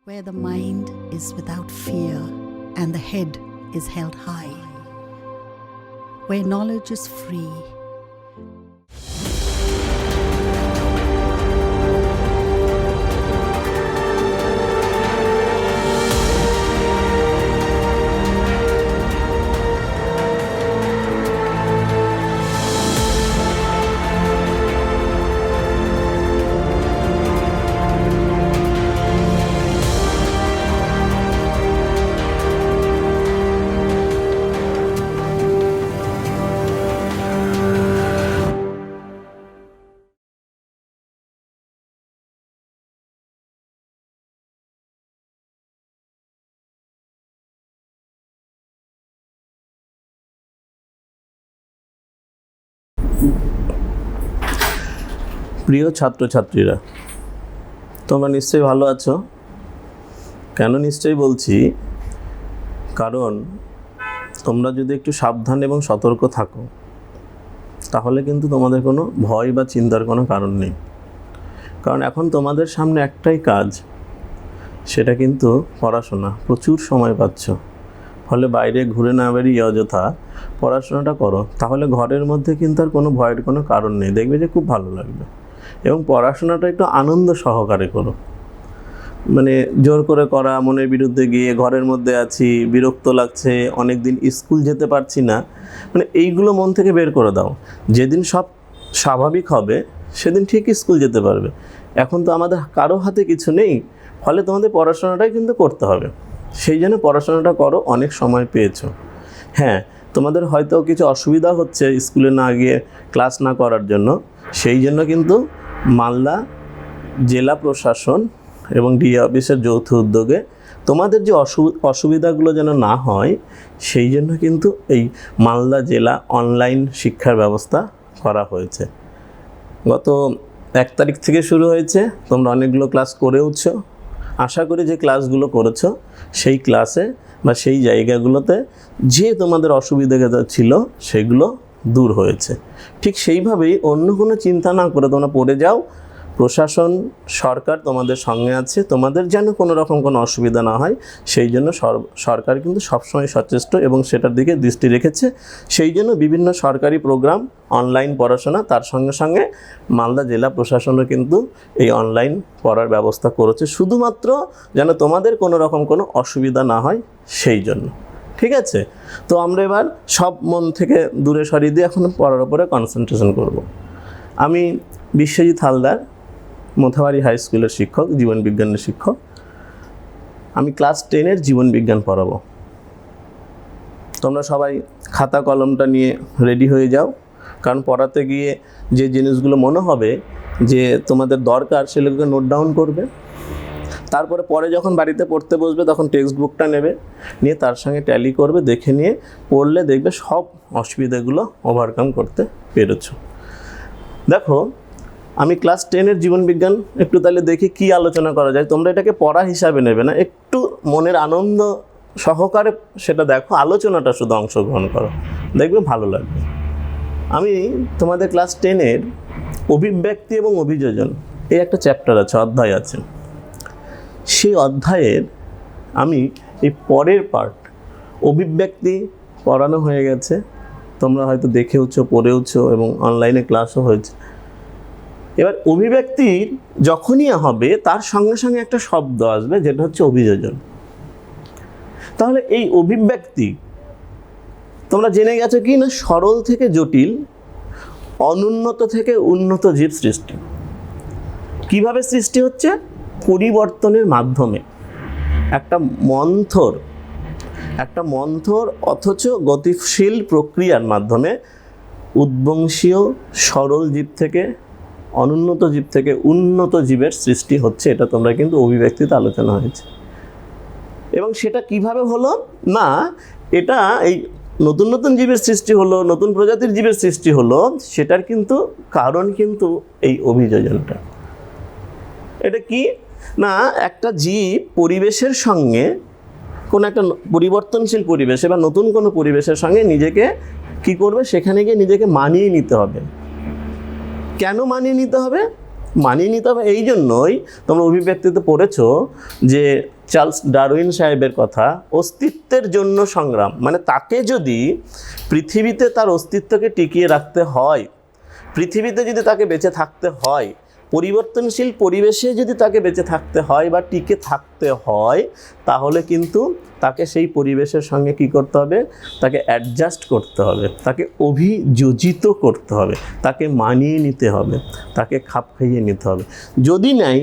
where the mind is without fear and the head is held high, where knowledge is free. প্রিয় ছাত্রছাত্রীরা, তোমরা নিশ্চয়ই ভালো আছো। কেন নিশ্চয়ই বলছি, কারণ তোমরা যদি একটু সাবধান এবং সতর্ক থাকো তাহলে কিন্তু তোমাদের কোনো ভয় বা চিন্তার কোনো কারণ নেই। কারণ এখন তোমাদের সামনে একটাই কাজ, সেটা কিন্তু পড়াশোনা। প্রচুর সময় পাচ্ছ, ফলে বাইরে ঘুরে না বেরিয়ে অযথা পড়াশোনাটা করো, তাহলে ঘরের মধ্যে কিন্তু আর কোনো ভয়ের কোনো কারণ নেই। দেখবে যে খুব ভালো লাগবে। এবং পড়াশোনাটা একটু আনন্দ সহকারে করো, মানে জোর করে করা, মনের বিরুদ্ধে গিয়ে ঘরের মধ্যে আছি, বিরক্ত লাগছে, অনেক দিন স্কুল যেতে পারছি না, মানে এইগুলো মন থেকে বের করে দাও। যেদিন সব স্বাভাবিক হবে সেদিন ঠিক স্কুল যেতে পারবে। এখন তো আমাদের কারো হাতে কিছু নেই, ফলে তোমাদের পড়াশোনাটাই কিন্তু করতে হবে। সেই জন্য পড়াশোনাটা করো, অনেক সময় পেয়েছো। হ্যাঁ, তোমাদের হয়তো কিছু অসুবিধা হচ্ছে স্কুলে না গিয়ে, ক্লাস না করার জন্য। সেই জন্য কিন্তু মালদা জেলা প্রশাসন এবং ডিএ অফিসের যৌথ উদ্যোগে তোমাদের যে অসুবিধাগুলো যেন না হয়, সেই জন্য কিন্তু এই মালদা জেলা অনলাইন শিক্ষার ব্যবস্থা করা হয়েছে। গত 1 তারিখ থেকে শুরু হয়েছে। তোমরা অনেকগুলো ক্লাস করেওছো। আশা করি যে ক্লাসগুলো করেছো সেই ক্লাসে বা সেই জায়গাগুলোতে যে তোমাদের অসুবিধা ছিল সেগুলো দূর হয়েছে। ঠিক সেইভাবেই অন্য কোনো চিন্তা না করে তোমরা পড়ে যাও। প্রশাসন, সরকার তোমাদের সঙ্গে আছে। তোমাদের যেন কোনো রকম কোনো অসুবিধা না হয়, সেই জন্য সরকার কিন্তু সবসময় সচেষ্ট এবং সেটার দিকে দৃষ্টি রেখেছে। সেই জন্য বিভিন্ন সরকারি প্রোগ্রাম, অনলাইন পড়াশোনা, তার সঙ্গে সঙ্গে মালদা জেলা প্রশাসনও কিন্তু এই অনলাইন পড়ার ব্যবস্থা করেছে, শুধুমাত্র যেন তোমাদের কোনো রকম কোনো অসুবিধা না হয় সেই জন্য। ঠিক আছে? তো আমরা এবার সব মন থেকে দূরে সরিয়ে দিয়ে এখন পড়ার উপরে কনসেন্ট্রেশন করব। আমি বিশ্বজিৎ হালদার, মোথাবাড়ি হাই স্কুলের শিক্ষক, জীবনবিজ্ঞানের শিক্ষক। আমি ক্লাস 10-এর জীবনবিজ্ঞান পড়াবো। তোমরা সবাই খাতা কলমটা নিয়ে রেডি হয়ে যাও, কারণ পড়াতে গিয়ে যে জিনিসগুলো মনে হবে যে তোমাদের দরকার, সেগুলোকে নোট ডাউন করবে। তারপরে পরে যখন বাড়িতে পড়তে বসবে তখন টেক্সট বুকটা নেবে, নিয়ে তার সঙ্গে ট্যালি করবে, দেখে নিয়ে পড়লে দেখবে সব অসুবিধাগুলো ওভারকাম করতে পেরেছো। দেখো, আমি ক্লাস 10-এর জীবনবিজ্ঞান একটু তাহলে দেখি কি আলোচনা করা যায়। তোমরা এটাকে পড়া হিসাবে নেবে না, একটু মনের আনন্দ সহকারে সেটা দেখো, আলোচনাটা শুধু অংশগ্রহণ করো, দেখবে ভালো লাগবে। আমি তোমাদের ক্লাস 10-এর অভিব্যক্তি এবং অভিযোজন, এই একটা চ্যাপ্টার আছে, অধ্যায় আছে। সেই অধ্যায়ের আমি এই পরের পার্ট, অভিব্যক্তি পড়ানো হয়ে গেছে। তোমরা হয়তো দেখেওছো, পড়েওছো এবং অনলাইনে ক্লাসও হয়েছে। এবার অভিব্যক্তির যখনই হবে তার সঙ্গে সঙ্গে একটা শব্দ আসবে, যেটা হচ্ছে অভিযোজন। তাহলে এই অভিব্যক্তি তোমরা জেনে গেছো কি না, সরল থেকে জটিল, অনুন্নত থেকে উন্নত জীব সৃষ্টি। কিভাবে সৃষ্টি হচ্ছে? পরিবর্তনের মাধ্যমে। একটা মন্থর অথচ গতিশীল প্রক্রিয়ার মাধ্যমে উদ্বংশীয় সরল জীব থেকে, অনুন্নত জীব থেকে উন্নত জীবের সৃষ্টি হচ্ছে। এটা তোমরা কিন্তু অভিব্যক্তিতে আলোচনা হয়েছে। এবং সেটা কিভাবে হলো না, এটা এই নতুন নতুন জীবের সৃষ্টি হলো, নতুন প্রজাতির জীবের সৃষ্টি হলো, সেটার কিন্তু কারণ কিন্তু এই অভিযোজনটা। এটা কি না, একটা জীব পরিবেশের সঙ্গে, কোনো একটা পরিবর্তনশীল পরিবেশে বা নতুন কোনো পরিবেশের সঙ্গে নিজেকে কি করবে, সেখানে গিয়ে নিজেকে মানিয়ে নিতে হবে। কেন মানিয়ে নিতে হবে? মানিয়ে নিতে হবে। এই জন্যই তোমরা অভিব্যক্তিতে পড়েছো যে চার্লস ডারউইন সাহেবের কথা, অস্তিত্বের জন্য সংগ্রাম। মানে তাকে যদি পৃথিবীতে তার অস্তিত্বকে টিকিয়ে রাখতে হয়, পৃথিবীতে যদি তাকে বেঁচে থাকতে হয়, পরিবর্তনশীল পরিবেশে যদি তাকে বেঁচে থাকতে হয় বা টিকে থাকতে হয়, তাহলে কিন্তু তাকে সেই পরিবেশের সঙ্গে কী করতে হবে, তাকে অ্যাডজাস্ট করতে হবে, তাকে অভিযোজিত করতে হবে, তাকে মানিয়ে নিতে হবে, তাকে খাপ খাইয়ে নিতে হবে। যদি নেয়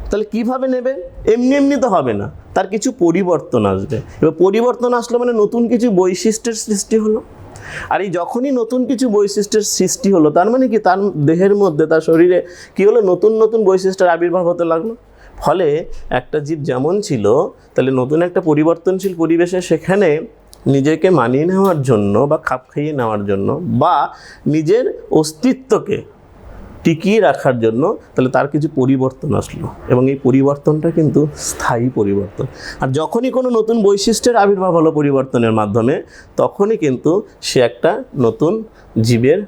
তাহলে কীভাবে নেবে? এমনি এমনি তো হবে না, তার কিছু পরিবর্তন আসবে। এবার পরিবর্তন আসলো মানে নতুন কিছু বৈশিষ্ট্যের সৃষ্টি হলো। আর এই যখনই নতুন কিছু বৈশিষ্ট্যের সৃষ্টি হলো, তার মানে কি তার দেহের মধ্যে, তার শরীরে কী হলো, নতুন নতুন বৈশিষ্ট্যের আবির্ভাব হতে লাগলো। ফলে একটা জীব যেমন ছিল, তাহলে নতুন একটা পরিবর্তনশীল পরিবেশে সেখানে নিজেকে মানিয়ে নেওয়ার জন্য বা খাপ খাইয়ে নেওয়ার জন্য বা নিজের অস্তিত্বকে টিকিয়ে রাখার জন্য তাহলে তার কিছু পরিবর্তন আসলো, এবং এই পরিবর্তনটা কিন্তু স্থায়ী পরিবর্তন। আর যখনই কোনো নতুন বৈশিষ্ট্যের আবির্ভাব হলো পরিবর্তনের মাধ্যমে, তখনই কিন্তু সে একটা নতুন জীবের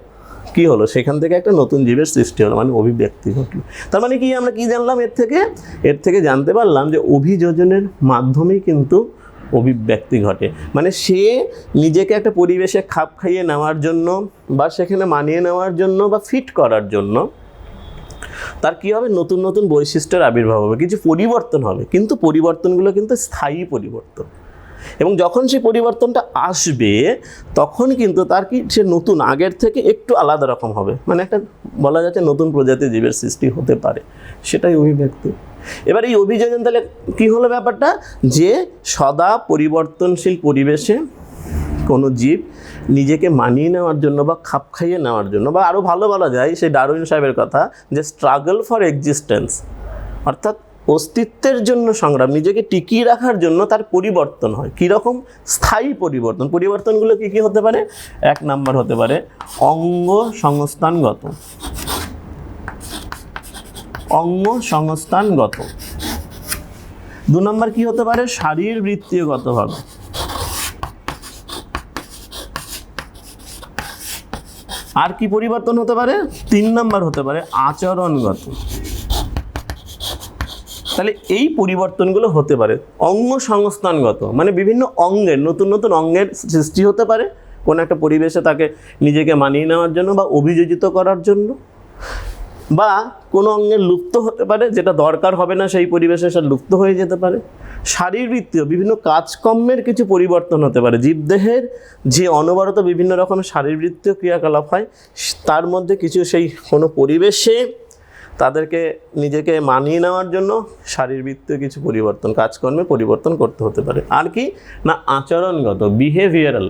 কী হলো, সেখান থেকে একটা নতুন জীবের সৃষ্টি হলো, মানে অভিব্যক্তি ঘটলো। তার মানে কি আমরা কি জানলাম এর থেকে জানতে পারলাম যে অভিযোজনের মাধ্যমেই কিন্তু অভিব্যক্তি ঘটে। মানে সে নিজেকে একটা পরিবেশে খাপ খাইয়ে নেওয়ার জন্য বা সেখানে মানিয়ে নেওয়ার জন্য বা ফিট করার জন্য তার কী হবে, নতুন নতুন বৈশিষ্ট্যের আবির্ভাব হবে, কিছু পরিবর্তন হবে, কিন্তু পরিবর্তনগুলো কিন্তু স্থায়ী পরিবর্তন। এবং যখন সেই পরিবর্তনটা আসবে তখন কিন্তু তার কি সে নতুন আগের থেকে একটু আলাদা রকম হবে, মানে একটা বলা যাচ্ছে নতুন প্রজাতির জীবের সৃষ্টি হতে পারে, সেটাই অভিব্যক্তি। এবার এই অভিযোজন তাহলে কী হলো ব্যাপারটা, যে সদা পরিবর্তনশীল পরিবেশে কোনো জীব নিজেকে মানিয়ে নেওয়ার জন্য বা খাপ খাইয়ে নেওয়ার জন্য, বা আরও ভালো বলা যায় সেই ডারউইন সাহেবের কথা, যে স্ট্রাগল ফর এক্সিস্টেন্স, অর্থাৎ অস্তিত্বের জন্য সংগ্রাম, নিজেকে টিকিয়ে রাখার জন্য তার পরিবর্তন হয়। কীরকম? স্থায়ী পরিবর্তন। পরিবর্তনগুলো কী কী হতে পারে? 1 নাম্বার হতে পারে অঙ্গ সংস্থানগত। 2 নাম্বার কী হতে পারে? শারীরবৃত্তীয়গতভাবে। আর কি পরিবর্তন হতে পারে? 3 নাম্বার হতে পারে আচরণগত। তাহলে এই পরিবর্তনগুলো হতে পারে অঙ্গ সংস্থানগত, মানে বিভিন্ন অঙ্গের, নতুন নতুন অঙ্গের সৃষ্টি হতে পারে কোনো একটা পরিবেশে তাকে নিজেকে মানিয়ে নেওয়ার জন্য বা অভিযোজিত করার জন্য, বা কোনো অঙ্গের লুপ্ত হতে পারে, যেটা দরকার হবে না সেই পরিবেশে সে লুপ্ত হয়ে যেতে পারে। শারীরবৃত্তীয় বিভিন্ন কাজকর্মের কিছু পরিবর্তন হতে পারে। জীবদেহের যে অনবরত বিভিন্ন রকমের শারীরবৃত্তীয় ক্রিয়াকলাপ হয়, তার মধ্যে কিছু সেই কোনো পরিবেশে তাদেরকে নিজেকে মানিয়ে নেওয়ার জন্য শারীরবৃত্তীয় কিছু পরিবর্তন, কাজকর্মে পরিবর্তন করতে হতে পারে। আর কি না, আচরণগত, বিহেভিয়ারাল,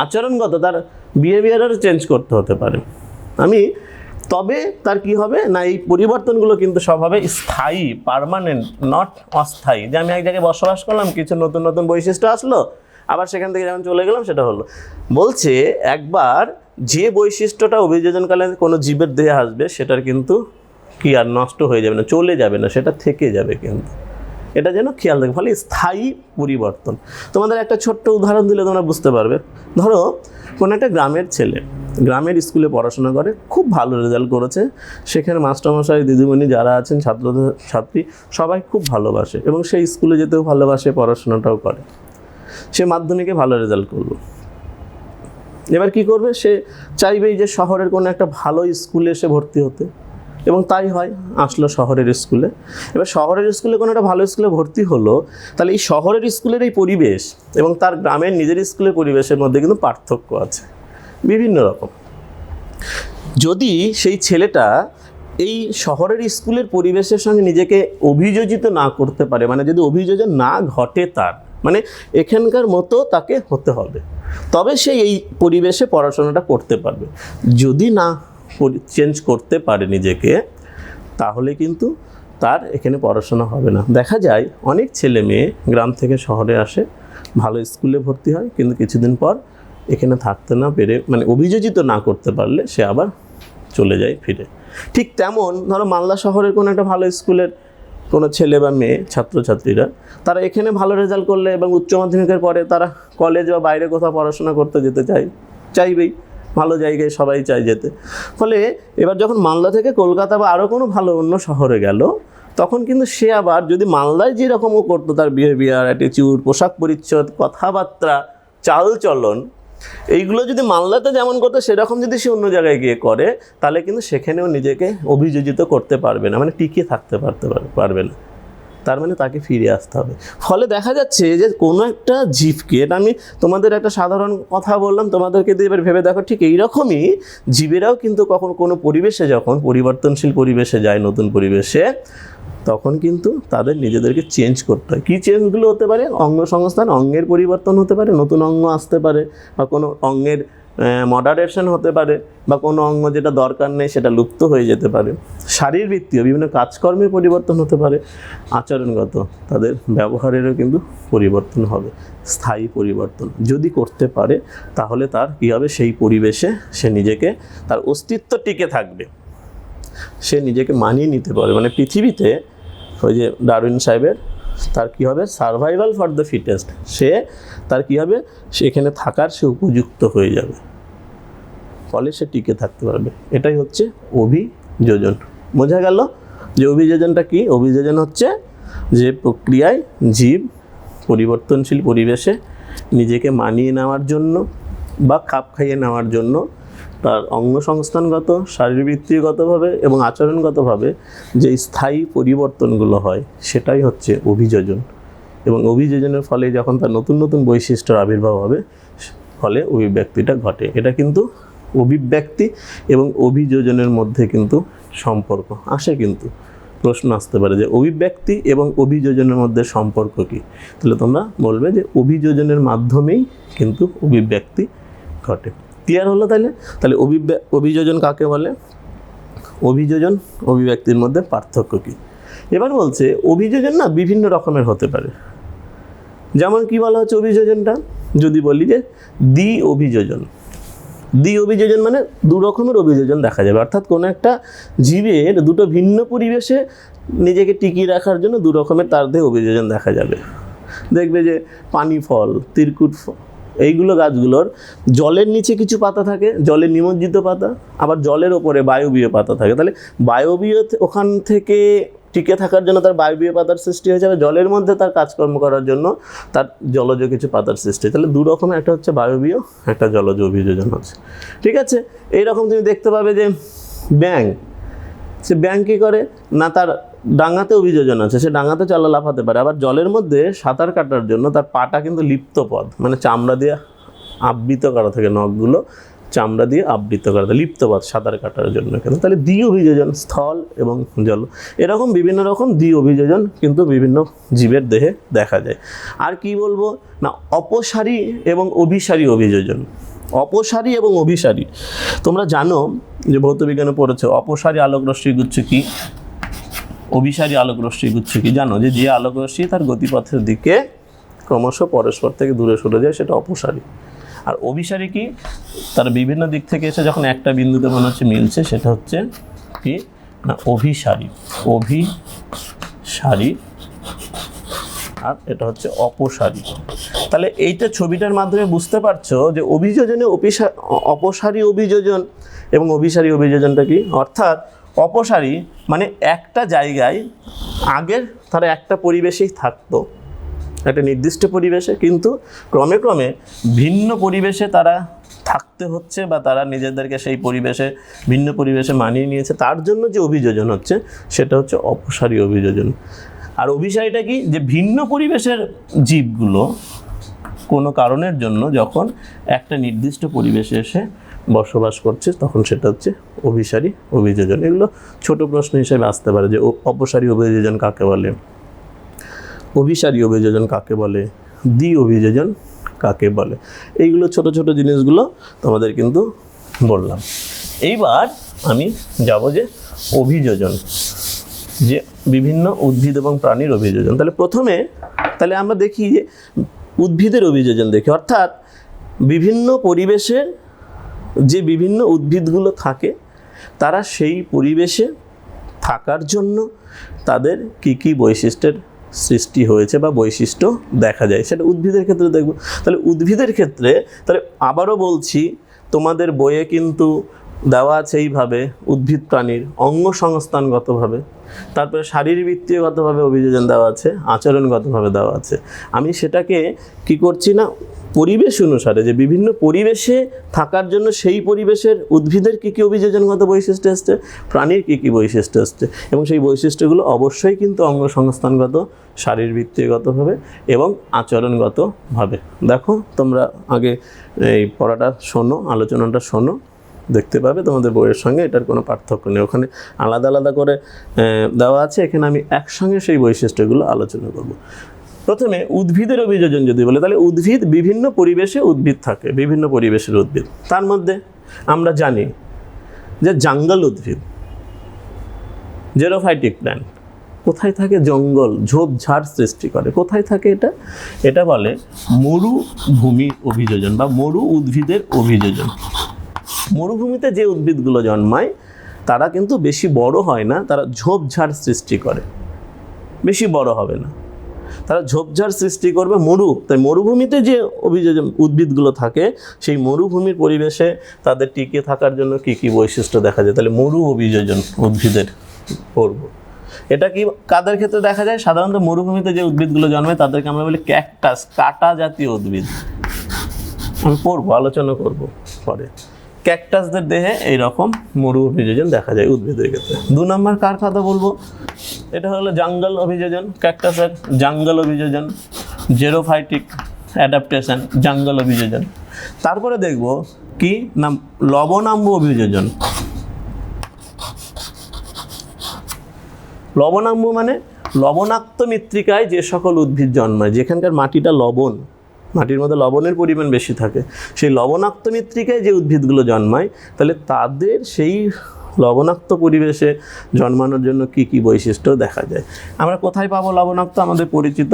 আচরণগত, তার বিহেভিয়ারাল চেঞ্জ করতে হতে পারে। তবে তার কি হবে না, এই পরিবর্তনগুলো কিন্তু সব হবে স্থায়ী, পার্মানেন্ট, নট অস্থায়ী। যে আমি এক জায়গায় বসবাস করলাম, কিছু নতুন নতুন বৈশিষ্ট্য আসলো, আবার সেখান থেকে যখন চলে গেলাম সেটা হলো। বলছে একবার যে বৈশিষ্ট্যটা অভিযোজনকালে কোনো জীবের দেহে আসবে, সেটার কিন্তু কি আর নষ্ট হয়ে যাবে না, চলে যাবে না, সেটা থেকে যাবে। কিন্তু এটা যেন খেয়াল রাখবে। ফলে স্থায়ী পরিবর্তন। তোমাদের একটা ছোট্ট উদাহরণ দিলে তোমরা বুঝতে পারবে। ধরো কোনো একটা গ্রামের ছেলে গ্রামের স্কুলে পড়াশোনা করে, খুব ভালো রেজাল্ট করেছে, সেখানে মাস্টারমশাই, দিদিমণি যারা আছেন, ছাত্রী সবাই খুব ভালোবাসে এবং সেই স্কুলে যেতেও ভালোবাসে, পড়াশোনাটাও করে। সে মাধ্যমিকে ভালো রেজাল্ট করলো। এবার কি করবে? সে চাইবেই যে শহরের কোনো একটা ভালো স্কুলে এসে ভর্তি হতে, এবং তাই হয়, আসলো শহরের স্কুলে। এবার শহরের স্কুলে কোনো একটা ভালো স্কুলে ভর্তি হলো, তাহলে এই শহরের স্কুলের এই পরিবেশ এবং তার গ্রামের নিজের স্কুলের পরিবেশের মধ্যে কিন্তু পার্থক্য আছে বিভিন্ন রকম। যদি সেই ছেলেটা এই শহরের স্কুলের পরিবেশের সঙ্গে নিজেকে অভিযোজিত না করতে পারে, মানে যদি অভিযোজন না ঘটে তার, মানে এখানকার মতো তাকে হতে হবে, তবে সে এই পরিবেশে পড়াশোনাটা করতে পারবে। যদি না চেঞ্জ করতে পারে নিজেকে, তাহলে কিন্তু তার এখানে পড়াশোনা হবে না। দেখা যায় অনেক ছেলে মেয়ে গ্রাম থেকে শহরে আসে, ভালো স্কুলে ভর্তি হয়, কিন্তু কিছুদিন পর এখানে থাকতে না পেরে, মানে অভিযোজিত না করতে পারলে সে আবার চলে যায় ফিরে। ঠিক তেমন ধরো মালদা শহরের কোনো একটা ভালো স্কুলের কোনো ছেলে বা মেয়ে, ছাত্রছাত্রীরা, তারা এখানে ভালো রেজাল্ট করলে এবং উচ্চ মাধ্যমিকের পরে তারা কলেজ বা বাইরে কোথাও পড়াশোনা করতে যেতে চাইবেই, ভালো জায়গায় সবাই চায় যেতে। ফলে এবার যখন মালদা থেকে কলকাতা বা আরও কোনো ভালো অন্য শহরে গেল, তখন কিন্তু সে আবার যদি মালদায় যেরকমও করতো, তার বিহেভিয়ার, অ্যাটিটিউড, পোশাক পরিচ্ছদ, কথাবার্তা, চালচলন, এইগুলো যদি মালদাতে যেমন করতো সেরকম যদি সে অন্য জায়গায় গিয়ে করে, তাহলে কিন্তু সেখানেও নিজেকে অভিযোজিত করতে পারবে না, মানে টিকিয়ে থাকতে পারবে না। তার মানে তাকে ফিরে আসতে হবে। ফলে দেখা যাচ্ছে যে কোনো একটা জীবকে, এটা আমি তোমাদের একটা সাধারণ কথা বললাম, তোমাদেরকে দিয়ে এবার ভেবে দেখো, ঠিক এইরকমই জীবেরাও কিন্তু কখন কোনো পরিবেশে, যখন পরিবর্তনশীল পরিবেশে যায়, নতুন পরিবেশে, তখন কিন্তু তাদের নিজেদেরকে চেঞ্জ করতে হয়। কী চেঞ্জগুলো হতে পারে? অঙ্গ সংস্থান, অঙ্গের পরিবর্তন হতে পারে, নতুন অঙ্গ আসতে পারে, বা কোনো অঙ্গের মডারেশন হতে পারে, বা কোনো অঙ্গ যেটা দরকার নেই সেটা লুপ্ত হয়ে যেতে পারে। শারীরবৃত্তীয় বিভিন্ন কাজকর্মের পরিবর্তন হতে পারে, আচরণগত তাদের ব্যবহারেরও কিন্তু পরিবর্তন হবে, স্থায়ী পরিবর্তন যদি করতে পারে, তাহলে তার কী হবে? সেই পরিবেশে সে নিজেকে, তার অস্তিত্ব টিকে থাকবে, সে নিজেকে মানিয়ে নিতে পারে। মানে পৃথিবীতে ওই যে ডারউইন সাহেবের, তার কী হবে? সার্ভাইভাল ফর দ্য ফিটেস্ট, সে তার কী হবে? সেখানে থাকার সে উপযুক্ত হয়ে যাবে, ফলে সে টিকে থাকতে পারবে। এটাই হচ্ছে অভিযোজন। বোঝা গেল যে অভিযোজনটা কি? অভিযোজন হচ্ছে যে প্রক্রিয়ায় জীব পরিবর্তনশীল পরিবেশে নিজেকে মানিয়ে নেওয়ার জন্য বা খাপ খাইয়ে নেওয়ার জন্য তার অঙ্গসংস্থানগত, শারীরবৃত্তিগতভাবে এবং আচরণগতভাবে যে স্থায়ী পরিবর্তনগুলো হয়, সেটাই হচ্ছে অভিযোজন। এবং অভিযোজনের ফলে যখন তার নতুন নতুন বৈশিষ্ট্যের আবির্ভাব হবে, ফলে অভিব্যক্তিটা ঘটে। এটা কিন্তু অভিব্যক্তি এবং অভিযোজনের মধ্যে কিন্তু সম্পর্ক আসে। কিন্তু প্রশ্ন আসতে পারে যে অভিব্যক্তি এবং অভিযোজনের মধ্যে সম্পর্ক কী? তাহলে তোমরা বলবে যে অভিযোজনের মাধ্যমেই কিন্তু অভিব্যক্তি ঘটে। ক্লিয়ার হলো? তাহলে অভিযোজন কাকে বলে? অভিযোজন অভিব্যক্তির মধ্যে পার্থক্য কী? এবার বলছে অভিযোজন না বিভিন্ন রকমের হতে পারে। যেমন কি বলা হচ্ছে অভিযোজনটা? যদি বলি যে দ্বি অভিযোজন। দ্বি অভিযোজন মানে দু রকমের অভিযোজন দেখা যাবে, অর্থাৎ কোনো একটা জীবের দুটো ভিন্ন পরিবেশে নিজেকে টিকিয়ে রাখার জন্য দু রকমের তার দেহে অভিযোজন দেখা যাবে। দেখবে যে পানি ফল, তিরকুট ফল, এইগুলো গাছগুলোর জলের নিচে কিছু পাতা থাকে, জলে নিমজ্জিত পাতা, আবার জলের ওপরে বায়বীয় পাতা থাকে। তাহলে বায়বীয় ওখান থেকে টিকে থাকার জন্য তার বায়বীয় পাতার সৃষ্টি হয়ে যাবে, জলের মধ্যে তার কাজকর্ম করার জন্য তার জলজ কিছু পাতার সৃষ্টি। তাহলে দু রকমের, একটা হচ্ছে বায়বীয়, একটা জলজ অভিযোজন হচ্ছে। ঠিক আছে? এইরকম তুমি দেখতে পাবে যে ব্যাঙ, সে ব্যাঙ কী করে না, তার ডাঙাতে অভিযোজন আছে, সে ডাঙাতে চলা লাফাতে পারে, আবার জলের মধ্যে সাঁতার কাটার জন্য তার পাটা কিন্তু লিপ্ত পদ, মানে চামড়া দিয়ে আবৃত করা থাকে, নখগুলো চামড়া দিয়ে আবৃত করা থাকে, লিপ্ত পদ সাঁতার কাটার জন্য। কিন্তু তাহলে দ্বি অভিযোজন স্থল এবং জল, এরকম বিভিন্ন রকম দ্বি অভিযোজন কিন্তু বিভিন্ন জীবের দেহে দেখা যায়। আর কি বলবো না, অপসারী এবং অভিসারী অভিযোজন। অপসারী এবং অভিসারী, তোমরা জানো যে ভৌতবিজ্ঞানে পড়েছো, অপসারী আলোক রশ্মি গুচ্ছ কি, অভিসারী আলোক রশ্মি গুচ্ছ কি? জানো যে যে আলোক রশ্মি তার গতিপথের দিকে ক্রমশ পরস্পর থেকে দূরে সরে যায়, সেটা অপসারী। আর অভিসারী কি? তার বিভিন্ন দিক থেকে এসে যখন একটা বিন্দুতে মনে হচ্ছে মিলছে, সেটা হচ্ছে কি না অভিসারী। অভিসারী, আর এটা হচ্ছে অপসারী। তাহলে এইটা ছবিটার মাধ্যমে বুঝতে পারছো যে অভিযোজনে অপসারী অভিযোজন এবং অভিসারী অভিযোজনটা কি। অর্থাৎ অপসারী মানে একটা জায়গায় আগের তারা একটা পরিবেশেই থাকতো, একটা নির্দিষ্ট পরিবেশে, কিন্তু ক্রমে ক্রমে ভিন্ন পরিবেশে তারা থাকতে হচ্ছে, বা তারা নিজেদেরকে সেই পরিবেশে, ভিন্ন পরিবেশে মানিয়ে নিয়েছে, তার জন্য যে অভিযোজন হচ্ছে সেটা হচ্ছে অপসারী অভিযোজন। আর অভিসারীটা কি? যে ভিন্ন পরিবেশের জীবগুলো কোনো কারণের জন্য যখন একটা নির্দিষ্ট পরিবেশে এসে বসবাস করছে, তখন সেটা হচ্ছে অভিসারী অভিযোজন। এগুলো ছোট প্রশ্ন হিসেবে আসতে পারে যে অপসারী অভিযোজন কাকে বলে, অভিসারী অভিযোজন কাকে বলে, দ্বি অভিযোজন কাকে বলে। এইগুলো ছোট ছোট জিনিসগুলো তোমাদের কিন্তু বললাম। এইবার আমি যাব যে অভিযোজন, যে বিভিন্ন উদ্ভিদ এবং প্রাণীর অভিযোজন। তাহলে প্রথমে তাহলে আমরা দেখি যে উদ্ভিদের অভিযোজন দেখি, অর্থাৎ বিভিন্ন পরিবেশে যে বিভিন্ন উদ্ভিদগুলো থাকে, তারা সেই পরিবেশে থাকার জন্য তাদের কি কি বৈশিষ্ট্যের সৃষ্টি হয়েছে বা বৈশিষ্ট্য দেখা যায়, সেটা উদ্ভিদের ক্ষেত্রে দেখব। তাহলে উদ্ভিদের ক্ষেত্রে, তাহলে আবারও বলছি, তোমাদের বইয়ে কিন্তু দেওয়া আছে এইভাবে উদ্ভিদ প্রাণীর অঙ্গ সংস্থানগতভাবে, তারপরে শারীরবৃত্তীয়গতভাবে অভিযোজন দেওয়া আছে, আচরণগতভাবে দেওয়া আছে। আমি সেটাকে কি করছি না, পরিবেশ অনুসারে যে বিভিন্ন পরিবেশে থাকার জন্য সেই পরিবেশের উদ্ভিদের কী কী অভিযোজনগত বৈশিষ্ট্য আসছে, প্রাণীর কী কী বৈশিষ্ট্য আসছে, এবং সেই বৈশিষ্ট্যগুলো অবশ্যই কিন্তু অঙ্গ সংস্থানগত, শারীরবৃত্তীয়গতভাবে এবং আচরণগতভাবে। দেখো তোমরা আগে এই পড়াটা শোনো, আলোচনাটা শোনো, দেখতে পাবে তোমাদের বইয়ের সঙ্গে এটার কোনো পার্থক্য নেই। ওখানে আলাদা আলাদা করে দেওয়া আছে, এখানে আমি একসঙ্গে সেই বৈশিষ্ট্যগুলো আলোচনা করব। প্রথমে উদ্ভিদের অভিযোজন যদি বলে, তাহলে উদ্ভিদ বিভিন্ন পরিবেশে উদ্ভিদ থাকে, বিভিন্ন পরিবেশের উদ্ভিদ। তার মধ্যে আমরা জানি যে জঙ্গল উদ্ভিদ, জেরোফাইটিক প্ল্যান্ট, কোথায় থাকে? জঙ্গল, ঝোপঝাড় সৃষ্টি করে। কোথায় থাকে এটা? এটা বলে মরুভূমি অভিযোজন বা মরু উদ্ভিদের অভিযোজন। মরুভূমিতে যে উদ্ভিদগুলো জন্মায় তারা কিন্তু বেশি বড় হয় না, তারা ঝোপঝাড় সৃষ্টি করে, বেশি বড় হবে না, তারা ঝোপঝাড় সৃষ্টি করবে তাই মরুভূমিতে যে অভিযোজন উদ্ভিদগুলো থাকে সেই মরুভূমির পরিবেশে তাদের টিকে থাকার জন্য কী কী বৈশিষ্ট্য দেখা যায়, তাহলে মরু অভিযোজন উদ্ভিদের পড়ব। এটা কি কাদের ক্ষেত্রে দেখা যায়? সাধারণত মরুভূমিতে যে উদ্ভিদগুলো জন্মায় তাদেরকে আমরা বলি ক্যাকটাস, কাঁটা জাতীয় উদ্ভিদ। আমি পড়বো, আলোচনা করব পরে। ক্যাকটাসদের দেহে এইরকম মরু অভিযোজন দেখা যায় উদ্ভিদের ক্ষেত্রে। 2 নম্বর কার কথা বলবো? এটা হলো জঙ্গল অভিযোজন, ক্যাকটাসের জঙ্গল অভিযোজন, জেরোফাইটিক অ্যাডাপ্টেশন, জঙ্গল অভিযোজন। তারপরে দেখব কি না, লবণাম্ব অভিযোজন। লবণাম্ব মানে লবণাক্ত মৃত্তিকায় যে সকল উদ্ভিদ জন্মায়, যেখানকার মাটিটা লবণ, মাটির মধ্যে লবণের পরিমাণ বেশি থাকে, সেই লবণাক্ত মৃত্তিকায় যে উদ্ভিদগুলো জন্মায়, তাহলে তাদের সেই লবণাক্ত পরিবেশে জন্মানোর জন্য কি কি বৈশিষ্ট্য দেখা যায়। আমরা কোথায় পাবো লবণাক্ত? আমাদের পরিচিত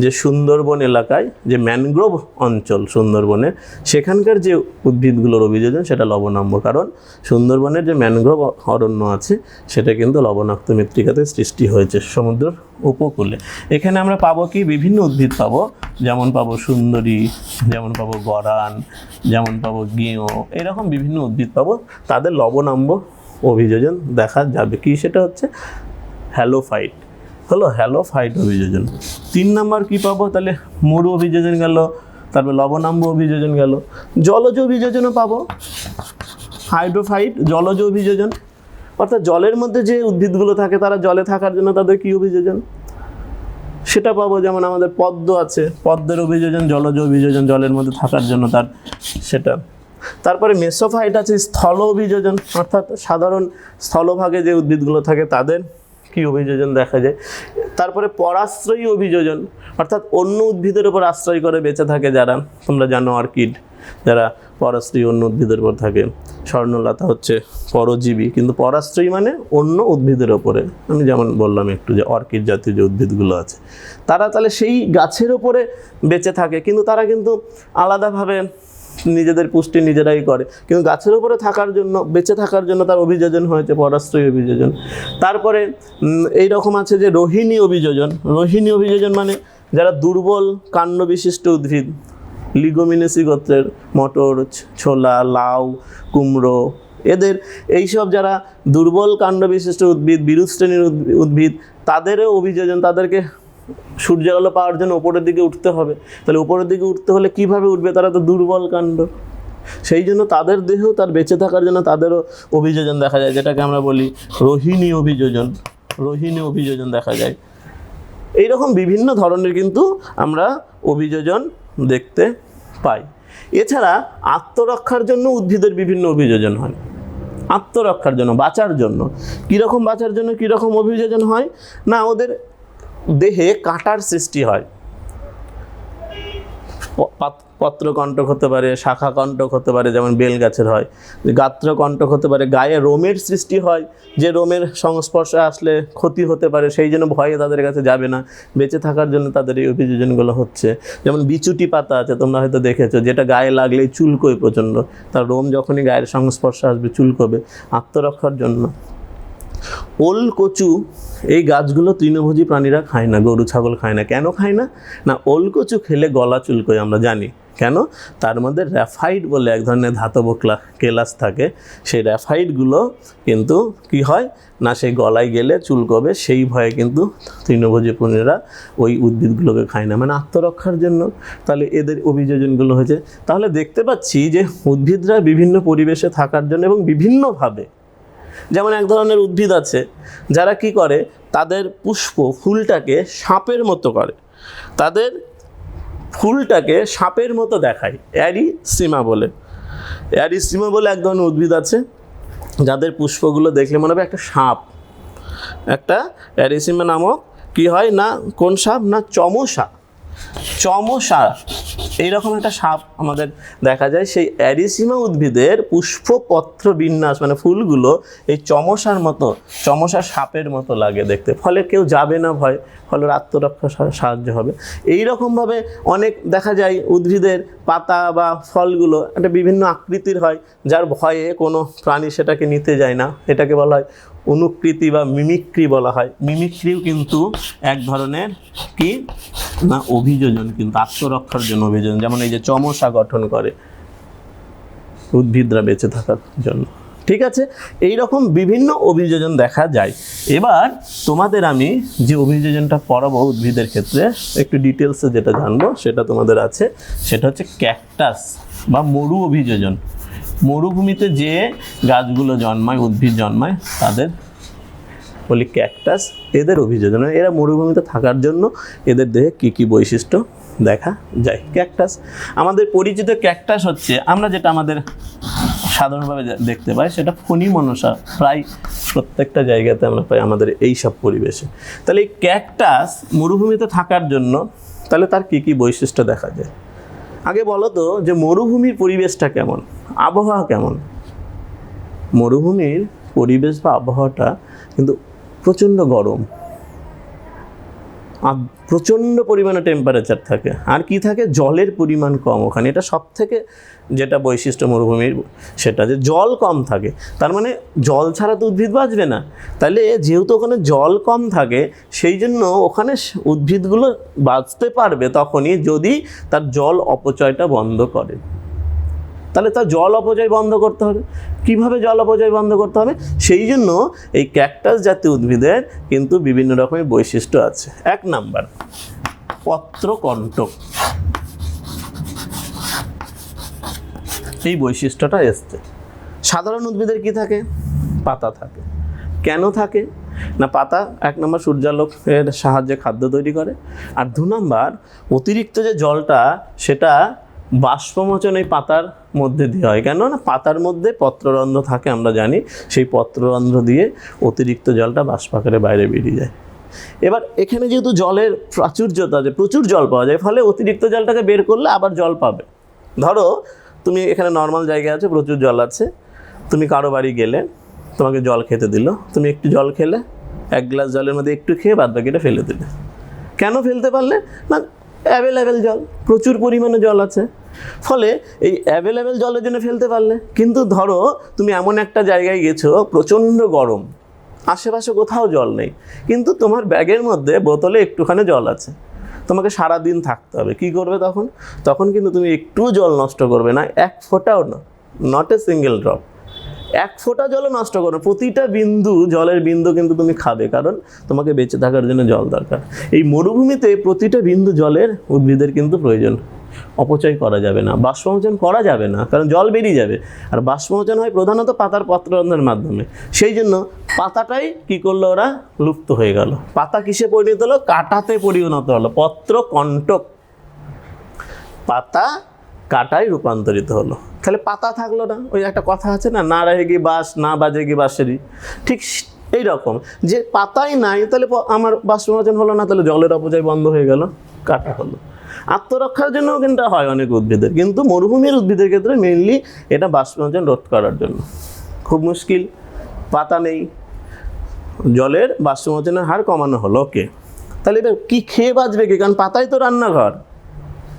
যে সুন্দরবন এলাকায় যে ম্যানগ্রোভ অঞ্চল সুন্দরবনে, সেখানকার যে উদ্ভিদগুলোর অভিযোজন সেটা লবণাম্ব। কারণ সুন্দরবনের যে ম্যানগ্রোভ অরণ্য আছে সেটা কিন্তু লবণাক্ত মৃত্তিকাতে সৃষ্টি হয়েছে সমুদ্রের উপকূলে। এখানে আমরা পাবো কি, বিভিন্ন উদ্ভিদ পাবো, যেমন পাবো সুন্দরী, যেমন পাবো গরান, যেমন পাবো গেঁয়ো, এরকম বিভিন্ন উদ্ভিদ পাবো, তাদের লবণাম্ব অভিযোজন দেখা যাবে। কি সেটা হচ্ছে হ্যালোফাইট, হলো হ্যালোফাইট অভিযোজন। 3 নম্বর কি পাবো? তাহলে মরু অভিযোজন গেল, তারপর লবণাম্ব অভিযোজন গেল। জলজ অভিযোজনও পাবো, হাইড্রোফাইট, জলজ অভিযোজন, অর্থাৎ জলের মধ্যে যে উদ্ভিদগুলো থাকে তারা জলে থাকার জন্য তাদের কি অভিযোজন সেটা পাবো। যেমন আমাদের পদ্ম আছে, পদ্মের অভিযোজন জলজ অভিযোজন, জলের মধ্যে থাকার জন্য তার সেটা। তারপরে মেসোফাইট আছে, স্থল অভিযোজন, অর্থাৎ সাধারণ স্থলভাগে যে উদ্ভিদগুলো থাকে তাদের কি অভিযোজন দেখা যায়। তারপরে পরাশ্রয়ী অভিযোজন, অর্থাৎ অন্য উদ্ভিদের উপর আশ্রয় করে বেঁচে থাকে যারা, তোমরা জানো অর্কিড, যারা পরাশ্রয়ী অন্য উদ্ভিদের উপর থাকে। স্বর্ণলতা হচ্ছে পরজীবী, কিন্তু পরাশ্রয়ী মানে অন্য উদ্ভিদের ওপরে। আমি যেমন বললাম একটু যে অর্কিড জাতীয় যে উদ্ভিদগুলো আছে তারা তাহলে সেই গাছের ওপরে বেঁচে থাকে, কিন্তু তারা কিন্তু আলাদাভাবে নিজেদের পুষ্টি নিজেরাই করে, কিন্তু গাছের উপরে থাকার জন্য, বেঁচে থাকার জন্য তার অভিযোজন হয়েছে পরাশ্রয়ী অভিযোজন। তারপরে এই রকম আছে যে রোহিণী অভিযোজন। রোহিণী অভিযোজন মানে যারা দুর্বল কাণ্ড বিশিষ্ট উদ্ভিদ, লিগোমিনেসি গোত্রের, মটর, ছোলা, লাউ, কুমড়ো, এদের এইসব যারা দুর্বল কাণ্ড বিশিষ্ট উদ্ভিদ, বিরুৎ শ্রেণীর উদ্ভিদ, তাদেরও অভিযোজন, তাদেরকে সূর্যালো পাওয়ার জন্য উপরের দিকে উঠতে হবে। তাহলে উপরের দিকে উঠতে হলে কিভাবে উঠবে? তারা তো দুর্বল কাণ্ড, সেই জন্য তাদের দেহেও তার বেঁচে থাকার জন্য তাদেরও অভিযোজন দেখা যায়, যেটাকে আমরা বলি রোহিণী অভিযোজন। রোহিণী অভিযোজন দেখা যায়। এইরকম বিভিন্ন ধরনের কিন্তু আমরা অভিযোজন দেখতে পাই। এছাড়া আত্মরক্ষার জন্য উদ্ভিদের বিভিন্ন অভিযোজন হয়। আত্মরক্ষার জন্য, বাঁচার জন্য। কীরকম বাঁচার জন্য কীরকম অভিযোজন হয় না, ওদের দেহে কাঁটার সৃষ্টি হয়। পত্রকণ্টক হতে পারে, শাখাকণ্টক হতে পারে, যেমন বেল গাছের হয়। গাত্রকণ্টক হতে পারে, গায়ে রোমের সৃষ্টি হয়, যে রোমের সংস্পর্শে আসলে ক্ষতি হতে পারে, সেই জন্য ভয়ে তাদের কাছে যাবে না, বেঁচে থাকার জন্য তাদের এই অভিযোজনগুলো হচ্ছে। যেমন বিচুটি পাতা আছে, তোমরা হয়তো দেখেছো, যেটা গায়ে লাগলেই চুলকোয় প্রচণ্ড, তার রোম যখনই গায়ের সংস্পর্শে আসবে চুলকোবে, আত্মরক্ষার জন্য। ওল, কচু এই গাছগুলো তৃণভোজী প্রাণীরা খায় না, গরু ছাগল খায় না। কেন খায় না? না, ওল কচু খেলে গলা চুলকোয়, আমরা জানি। কেন? তার মধ্যে র্যাফাইড বলে এক ধরনের ধাতব কেলাস থাকে। সেই র্যাফাইডগুলো কিন্তু কি হয় না, সেই গলায় গেলে চুলকবে, সেই ভয়ে কিন্তু তৃণভোজী প্রাণীরা ওই উদ্ভিদগুলোকে খায় না, মানে আত্মরক্ষার জন্য। তাহলে এদের অভিযোজনগুলো হয়েছে। তাহলে দেখতে পাচ্ছি যে উদ্ভিদরা বিভিন্ন পরিবেশে থাকার জন্য এবং বিভিন্নভাবে, যেমন এক ধরনের উদ্ভিদ আছে যারা কি করে, তাদের পুষ্প ফুলটাকে সাপের মতো করে, তাদের ফুলটাকে সাপের মতো দেখায়, অ্যারিসিমা বলে। অ্যারিসিমা বলে এক ধরনের উদ্ভিদ আছে যাদের পুষ্পগুলো দেখলে মনে হবে একটা সাপ, একটা অ্যারিসিমা নামক কি হয় না, কোন সাপ না, চমসা এইরকম একটা সাপ আমাদের দেখা যায়। সেই অ্যারিসিমা উদ্ভিদের পুষ্পপত্র বিন্যাস মানে ফুলগুলো এই চমসার সাপের মতো লাগে দেখতে, ফলে কেউ যাবে না ভয়, ফলে আত্মরক্ষা সাহায্য হবে। এই রকমভাবে অনেক দেখা যায় উদ্ভিদের পাতা বা ফলগুলো একটা বিভিন্ন আকৃতির হয়, যার ভয়ে কোনো প্রাণী সেটাকে নিতে যায় না। এটাকে বলা হয় অনুকৃতি বা মিমিক্রি বলা হয়। মিমিক্রিও কিন্তু এক ধরনের কি না অভিযোজন, কিন্তু আত্মরক্ষার জন্য অভিযোজন। যেমন এই যে চমসা গঠন করে উদ্ভিদরা বেঁচে থাকার জন্য। ঠিক আছে, এই রকম বিভিন্ন অভিযোজন দেখা যায়। এবার তোমাদের আমি যে অভিযোজনটা পড়াবো উদ্ভিদের ক্ষেত্রে একটু ডিটেলসে যেটা জানবো সেটা তোমাদের আছে, সেটা হচ্ছে ক্যাকটাস বা মরু অভিযোজন। মরুভূমিতে যে গাছগুলো জন্মায়, উদ্ভিদ জন্মায়, তাদের বলি ক্যাকটাস। এদের অভিযোজন, এরা মরুভূমিতে থাকার জন্য এদের দেহে কী কী বৈশিষ্ট্য দেখা যায়। ক্যাকটাস, আমাদের পরিচিত ক্যাকটাস হচ্ছে, আমরা যেটা আমাদের সাধারণভাবে দেখতে পাই সেটা ফণিমনসা, প্রায় প্রত্যেকটা জায়গাতে আমরা পাই আমাদের এই সব পরিবেশে। তাহলে এই ক্যাকটাস মরুভূমিতে থাকার জন্য তাহলে তার কী কী বৈশিষ্ট্য দেখা যায়। আগে বলো তো যে মরুভূমির পরিবেশটা কেমন, আবহাওয়া কেমন? মরুভূমির পরিবেশ বা আবহাওয়াটা কিন্তু প্রচণ্ড গরম, আর প্রচণ্ড পরিমাণে টেম্পারেচার থাকে। আর কি থাকে? জলের পরিমাণ কম ওখানে। এটা সব থেকে যেটা বৈশিষ্ট্য মরুভূমির, সেটা যে জল কম থাকে। তার মানে জল ছাড়া তো উদ্ভিদ বাঁচবে না। তাহলে যেহেতু ওখানে জল কম থাকে, সেই জন্য ওখানে উদ্ভিদগুলো বাঁচতে পারবে তখনই যদি তার জল অপচয়টা বন্ধ করে। তাহলে তার জল অপচয় বন্ধ করতে হবে। কিভাবে জল অপচয় বন্ধ করতে হবে? সেই জন্য এই ক্যাকটাস জাতীয় উদ্ভিদের কিন্তু বিভিন্ন রকমের বৈশিষ্ট্য আছে। 1 নাম্বার, পত্রকণ্টক। এই বৈশিষ্ট্যটা এসছে। সাধারণ উদ্ভিদের কি থাকে? পাতা থাকে। কেন থাকে না, পাতা 1 নম্বর সূর্যালোকের সাহায্যে খাদ্য তৈরি করে, আর 2 নাম্বার অতিরিক্ত যে জলটা সেটা বাষ্পমোচন এই পাতার মধ্যে দিয়ে হয়। কেন না, পাতার মধ্যে পত্ররন্ধ্র থাকে, আমরা জানি। সেই পত্ররন্ধ্র দিয়ে অতিরিক্ত জলটা বাষ্পাকারে বাইরে বেরিয়ে যায়। এবার এখানে যেহেতু জলের প্রাচুর্যতা আছে, প্রচুর জল পাওয়া যায়, ফলে অতিরিক্ত জলটাকে বের করলে আবার জল পাবে। ধরো তুমি এখানে নর্মাল জায়গায় আছে, প্রচুর জল আছে, তুমি কারো বাড়ি গেলে, তোমাকে জল খেতে দিল, তুমি একটু জল খেলে, 1 গ্লাস জলের মধ্যে একটু খেয়ে বাদ বাকিটা ফেলে দিলে। কেন ফেলতে পারলে না? অ্যাভেলেবেল জল, প্রচুর পরিমাণে জল আছে, ফলে এই অ্যাভেলেবেল জলের জন্য ফেলতে পারলে। কিন্তু ধরো তুমি এমন একটা জায়গায় গেছো, প্রচণ্ড গরম, আশেপাশে কোথাও জল নেই, কিন্তু তোমার ব্যাগের মধ্যে বোতলে একটুখানি জল আছে, তোমাকে সারা দিন থাকতে হবে। কি করবে তখন? তখন কিন্তু তুমি একটু জল নষ্ট করবে না, 1 ফোঁটাও না, নট এ সিঙ্গেল ড্রপ। 1 ফোঁটা জলও নষ্ট করো, প্রতিটা বিন্দু, জলের বিন্দু কিন্তু তুমি খাবে, কারণ তোমাকে বেঁচে থাকার জন্য জল দরকার। এই মরুভূমিতে প্রতিটা বিন্দু জলের উদ্ভিদের কিন্তু প্রয়োজন। অপচয় করা যাবে না, বাষ্পমোচন করা যাবে না, কারণ জল বেরিয়ে যাবে। আর বাষ্পমোচন হয় প্রধানত পাতার পত্ররন্ধ্রের মাধ্যমে। সেই জন্য পাতাটাই কি করলো, ওরা লুপ্ত হয়ে গেল। পাতা কিসে পরিণত হলো? কাঁটাতে পরিণত হলো, পত্রকণ্টক। পাতা কাঁটায় রূপান্তরিত হলো। তাহলে পাতা থাকলো না। ওই একটা কথা আছে না, না রহেগি বাঁশ না বাজেগি বাঁশরি। ঠিক এই রকম, যে পাতাই নাই তাহলে আমার বাষ্পমোচন হলো না, তাহলে জলের অপচয় বন্ধ হয়ে গেল, কাটা হলো। আত্মরক্ষার জন্যও কিন্তু হয় অনেক উদ্ভিদের, কিন্তু মরুভূমির উদ্ভিদের ক্ষেত্রে মেইনলি এটা বাষ্পমোচন রোধ করার জন্য। খুব মুশকিল, পাতা নেই, জলের বাষ্পমোচনের হার কমানো হলো। ওকে, তাহলে এটা কী খেয়ে বাঁচবে কি? কারণ পাতাই তো রান্নাঘর।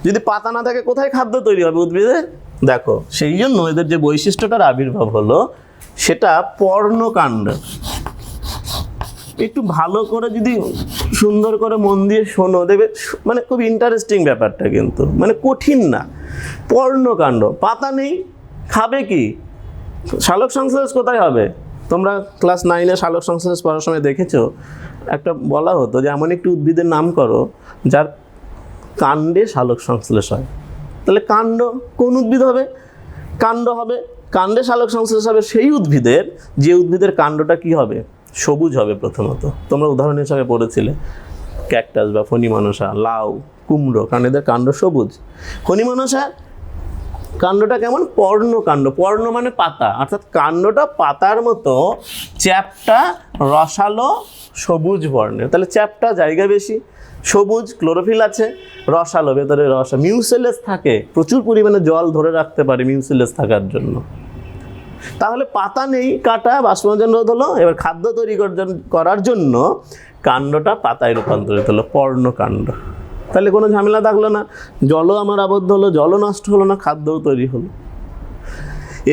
যদি পাতা না থাকে কোথায় খাদ্য তৈরি হবে উদ্ভিদে? দেখো, সেই জন্য এদের যে বৈশিষ্ট্যটার আবির্ভাব হলো সেটা পর্ণকাণ্ড। একটু ভালো করে যদি সুন্দর করে মন দিয়ে শোনো, দেবে মানে খুব ইন্টারেস্টিং ব্যাপারটা, কিন্তু মানে কঠিন না। পর্ণকাণ্ড, পাতা নেই, খাবে কি? সালোক সংশ্লেষ কোথায় হবে? তোমরা ক্লাস 9-এ সালোক সংশ্লেষ পড়ার সময় দেখেছো, একটা বলা হতো যে এমন একটি উদ্ভিদের নাম করো যার কাণ্ডে সালোক সংশ্লেষ হয়। তাহলে কাণ্ড কোন উদ্ভিদ হবে? কাণ্ড হবে, কাণ্ডে সালোক সংশ্লেষ হবে সেই উদ্ভিদের যে উদ্ভিদের কাণ্ডটা কি হবে? সবুজ হবে প্রথমত। তোমরা উদাহরণ হিসাবে পড়েছিলে ক্যাকটাস বা ফণিমনসা, লাউ, কুমড়ো, কারণ এদের কাণ্ড সবুজ। ফণিমনসা কাণ্ডটা কেমন? পর্ণকাণ্ড। পর্ণ মানে পাতা, অর্থাৎ কাণ্ডটা পাতার মতো চ্যাপ্টা, রসালো, সবুজ বর্ণের। তাহলে চ্যাপ্টা জায়গা বেশি, সবুজ, ক্লোরোফিল আছে, রসালো, ভেতরে রস, মিউসিলাস থাকে, প্রচুর পরিমাণে জল ধরে রাখতে পারে মিউসিলাস থাকার জন্য। তাহলে পাতা নেই, কাটা, বাষ্পমোচন রোধ হলো, এবার খাদ্য তৈরি করার জন্য কাণ্ডটা পাতায় রূপান্তরিত হলো, পর্ণকাণ্ড। তাহলে কোনো ঝামেলা থাকলো না, জলও আমার আবদ্ধ হলো, জলও নষ্ট হলো না, খাদ্যও তৈরি হলো।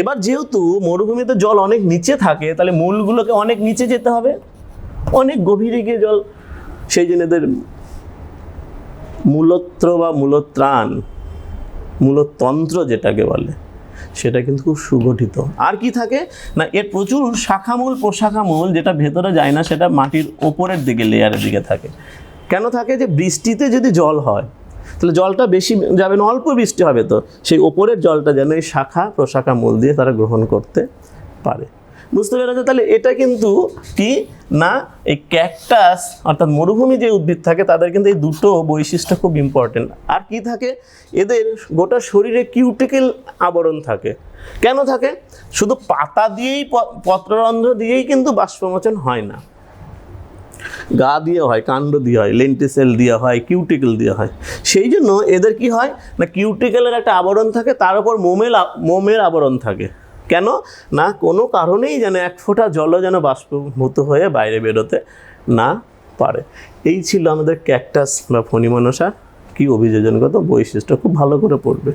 এবার যেহেতু মরুভূমিতে জল অনেক নিচে থাকে, তাহলে মূলগুলোকে অনেক নিচে যেতে হবে, অনেক গভীরে গিয়ে জল, সেই জন্য এদের মূলত্র বা মূলত্রাণ, মূলতন্ত্র যেটাকে বলে, সেটা কিন্তু খুব সুগঠিত। আর কি থাকে না, এর প্রচুর শাখামূল, প্রশাখামূল, যেটা ভেতরে যায় না, সেটা মাটির ওপরের দিকে, লেয়ারের দিকে থাকে। কেন থাকে? যে বৃষ্টিতে যদি জল হয় তাহলে জলটা বেশি যাবে না, অল্প বৃষ্টি হবে, তো সেই ওপরের জলটা যেন এই শাখা প্রশাখা মূল দিয়ে তারা গ্রহণ করতে পারে। বুঝতে পেরেছো? তাহলে এটা কিন্তু কি না, এই ক্যাকটাস অর্থাৎ মরুভূমি যে উদ্ভিদ থাকে তাদের কিন্তু এই দুটো বৈশিষ্ট্য খুব ইম্পর্টেন্ট। আর কি থাকে? এদের গোটা শরীরে কিউটিকেল আবরণ থাকে। কেন থাকে? শুধু পাতা দিয়েই, পত্ররন্ধ্র দিয়েই কিন্তু বাষ্পমোচন হয় না, গা দিয়ে হয়, কাণ্ড দিয়ে হয়, লেন্টিসেল দিয়ে হয়, কিউটিকেল দিয়ে হয়। সেই জন্য এদের কি হয় না, কিউটিকেলের একটা আবরণ থাকে, তার উপর মোমের আবরণ থাকে। কেন না, কোনো কারণেই যেন এক ফোঁটা জলও যেন বাষ্পীভূত হয়ে বাইরে বেরোতে না পারে। এই ছিল আমাদের ক্যাকটাস বা ফণিমনসার কি অভিযোজনগত বৈশিষ্ট্য, খুব ভালো করে পড়বে।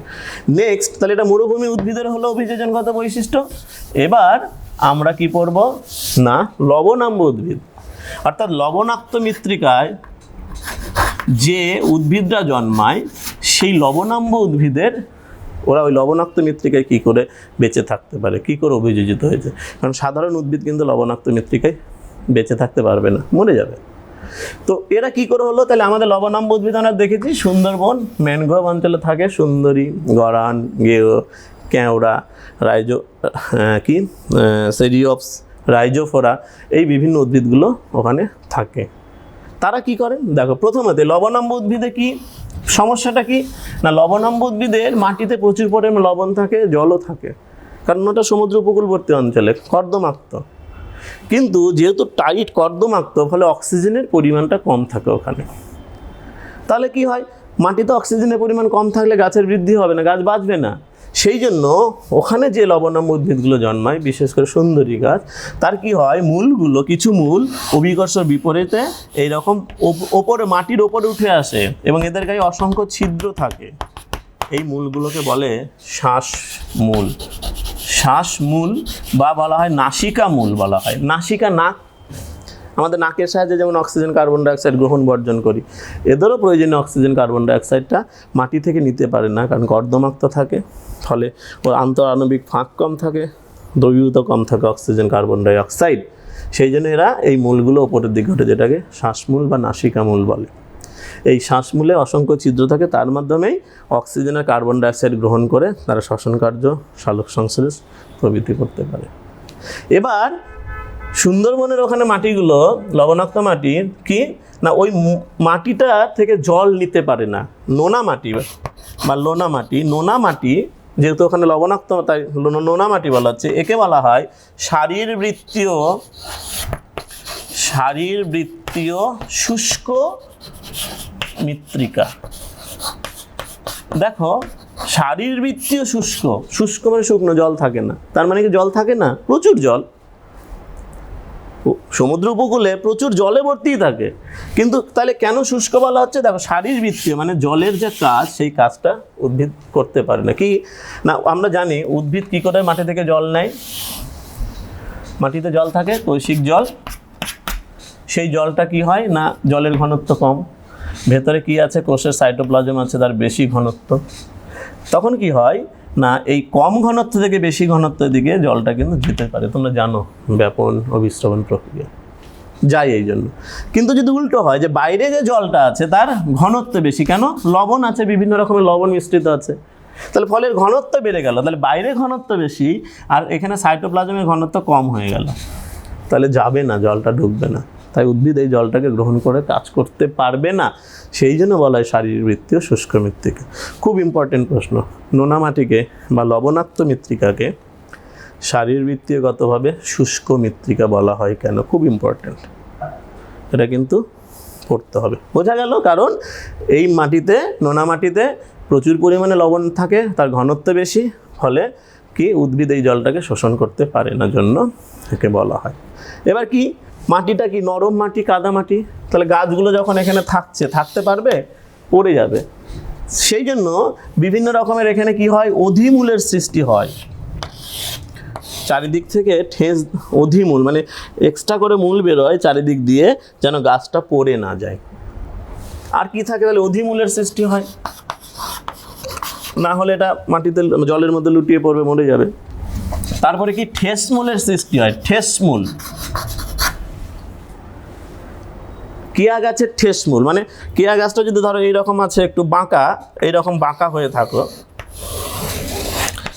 নেক্সট, তাহলে এটা মরুভূমি উদ্ভিদের হলো অভিযোজনগত বৈশিষ্ট্য। এবার আমরা কি পড়ব না, লবণাম্ব উদ্ভিদ, অর্থাৎ লবণাক্ত মৃত্তিকায় যে উদ্ভিদরা জন্মায়, সেই লবণাম্ব উদ্ভিদের ওরা ওই লবণাক্ত মৃত্তিকায় কী করে বেঁচে থাকতে পারে, কী করে অভিযোজিত হয়েছে। কারণ সাধারণ উদ্ভিদ কিন্তু লবণাক্ত মৃত্তিকায় বেঁচে থাকতে পারবে না, মরে যাবে। তো এরা কি করে হলো? তাহলে আমাদের লবণাম্ব উদ্ভিদ আমরা দেখেছি সুন্দরবন, ম্যানগ্রোভ অঞ্চলে থাকে, সুন্দরী, গরান, গেও, কেওড়া, সেরিওপস, রাইজোফোরা, এই বিভিন্ন উদ্ভিদগুলো ওখানে থাকে। তারা কি করে দেখো, প্রথমত লবণাম্ব উদ্ভিদে কি সমস্যাটা কি না, লবণাম্ব উদ্ভিদের মাটিতে প্রচুর পরিমাণে লবণ থাকে, জলও থাকে, কারণ ওটা সমুদ্র উপকূলবর্তী অঞ্চলে কর্দমাক্ত। কিন্তু যেহেতু টাইট কর্দমাক্ত, ফলে অক্সিজেনের পরিমাণটা কম থাকে ওখানে। তাহলে কি হয়, মাটিতে অক্সিজেনের পরিমাণ কম থাকলে গাছের বৃদ্ধি হবে না, গাছ বাঁচবে না। সেই জন্য ওখানে যে লবণাম্ব উদ্ভিদগুলো জন্মায়, বিশেষ করে সুন্দরী গাছ, তার কি হয়, মূলগুলো, কিছু মূল অভিকর্ষর বিপরীতে এইরকম ওপরে, মাটির ওপরে উঠে আসে, এবং এদের গায়ে অসংখ্য ছিদ্র থাকে। এই মূলগুলোকে বলে শ্বাসমূল, শ্বাসমূল বা বলা হয় নাসিকা মূল বলা হয়। নাসিকা, নাক, আমাদের নাকের সাহায্যে যেমন অক্সিজেন কার্বন ডাইঅক্সাইড গ্রহণ বর্জন করি, এদেরও প্রয়োজনীয় অক্সিজেন কার্বন ডাইঅক্সাইডটা মাটি থেকে নিতে পারে না, কারণ কর্দমাক্ত থাকে, ফলে ওর আন্তঃআণবিক ফাঁক কম থাকে, দ্রবীভূত কম থাকে অক্সিজেন কার্বন ডাইঅক্সাইড। সেই জন্য এরা এই মূলগুলো ওপরের দিকে ওঠে, যেটাকে শ্বাসমূল বা নাসিকা মূল বলে। এই শ্বাসমূলে অসংখ্য ছিদ্র থাকে, তার মাধ্যমেই অক্সিজেন আর কার্বন ডাইঅক্সাইড গ্রহণ করে তারা শ্বসন কার্য, সালোক সংশ্লেষ প্রভৃতি করতে পারে। এবার সুন্দরবনের ওখানে মাটিগুলো লবণাক্ত মাটি কি না, ওই মাটিটা থেকে জল নিতে পারে না, নোনা মাটি বা লোনা মাটি। নোনা মাটি যেহেতু ওখানে লবণাক্ত, তাই নোনা মাটি বলা হচ্ছে। একে বলা হয় শারীরবৃত্তীয় শুষ্ক মৃত্তিকা। দেখো, শারীরবৃত্তীয় শুষ্ক, শুষ্ক মানে শুকনো, জল থাকে না। তার মানে কি জল থাকে না? প্রচুর জল, সমুদ্র উপকূলে প্রচুর জলে ভর্তিই থাকে। কিন্তু তাহলে কেন শুষ্ক বলা হচ্ছে? দেখো, শারীরবৃত্তীয় মানে জলের যে কাজ, সেই কাজটা উদ্ভিদ করতে পারে না। কি না, আমরা জানি উদ্ভিদ কি করে মাটি থেকে জল নেয়। মাটিতে জল থাকে, কৈশিক জল, সেই জলটা কি হয় না, জলের ঘনত্ব কম, ভেতরে কি আছে, কোষের সাইটোপ্লাজম আছে, তার বেশি ঘনত্ব। তখন কি হয় না, এই কম ঘনত্ব থেকে বেশি ঘনত্বের দিকে জলটা কিন্তু যেতে পারে। তোমরা জানো ব্যাপন অভিস্রবণ প্রক্রিয়া যায় এই জন্য। কিন্তু যদি উল্টো হয় যে বাইরে যে জলটা আছে তার ঘনত্ব বেশি, কেন, লবণ আছে, বিভিন্ন রকমের লবণ মিশ্রিত আছে, তাহলে ফলের ঘনত্ব বেড়ে গেল, তাহলে বাইরে ঘনত্ব বেশি আর এখানে সাইটোপ্লাজমের ঘনত্ব কম হয়ে গেল, তাহলে যাবে না, জলটা ঢুকবে না। তাই উদ্ভিদ এই জলটাকে গ্রহণ করে কাজ করতে পারবে না। সেই জন্য বলা হয় শারীরবৃত্তীয় শুষ্ক মৃত্তিকা। খুব ইম্পর্টেন্ট প্রশ্ন, নোনা মাটিকে বা লবণাক্ত মৃত্তিকাকে শারীরবৃত্তীয়গতভাবে শুষ্ক মৃত্তিকা বলা হয় কেন, খুব ইম্পর্টেন্ট, এটা কিন্তু পড়তে হবে। বোঝা গেল, কারণ এই মাটিতে, নোনা মাটিতে প্রচুর পরিমাণে লবণ থাকে, তার ঘনত্ব বেশি, ফলে কি উদ্ভিদ এই জলটাকে শোষণ করতে পারে না, জন্য একে বলা হয়। এবার কি মাটিটা কি নরম মাটি, কাদা মাটি, তাহলে গাছগুলো যখন এখানে থাকতে পারবে, পড়ে যাবে। সেই জন্য বিভিন্ন রকমের এখানে কি হয়, অধিমূলের সৃষ্টি হয়, চারিদিক থেকে ঠেস, অধিমূল মানে এক্সট্রা করে মূল বেরোয় চারিদিক দিয়ে, যেন গাছটা পড়ে না যায়। আর কি থাকে, তাহলে অধিমূলের সৃষ্টি হয়, না হলে এটা মাটিতে জলের মধ্যে লুটিয়ে পড়বে, মরে যাবে। তারপরে কি ঠেস মূলের সৃষ্টি হয়, ঠেস মূল, কেয়া গাছের ঠেস মূল, মানে কেয়া গাছটা যদি ধরো এইরকম আছে, একটু বাঁকা, এইরকম বাঁকা হয়ে থাকো,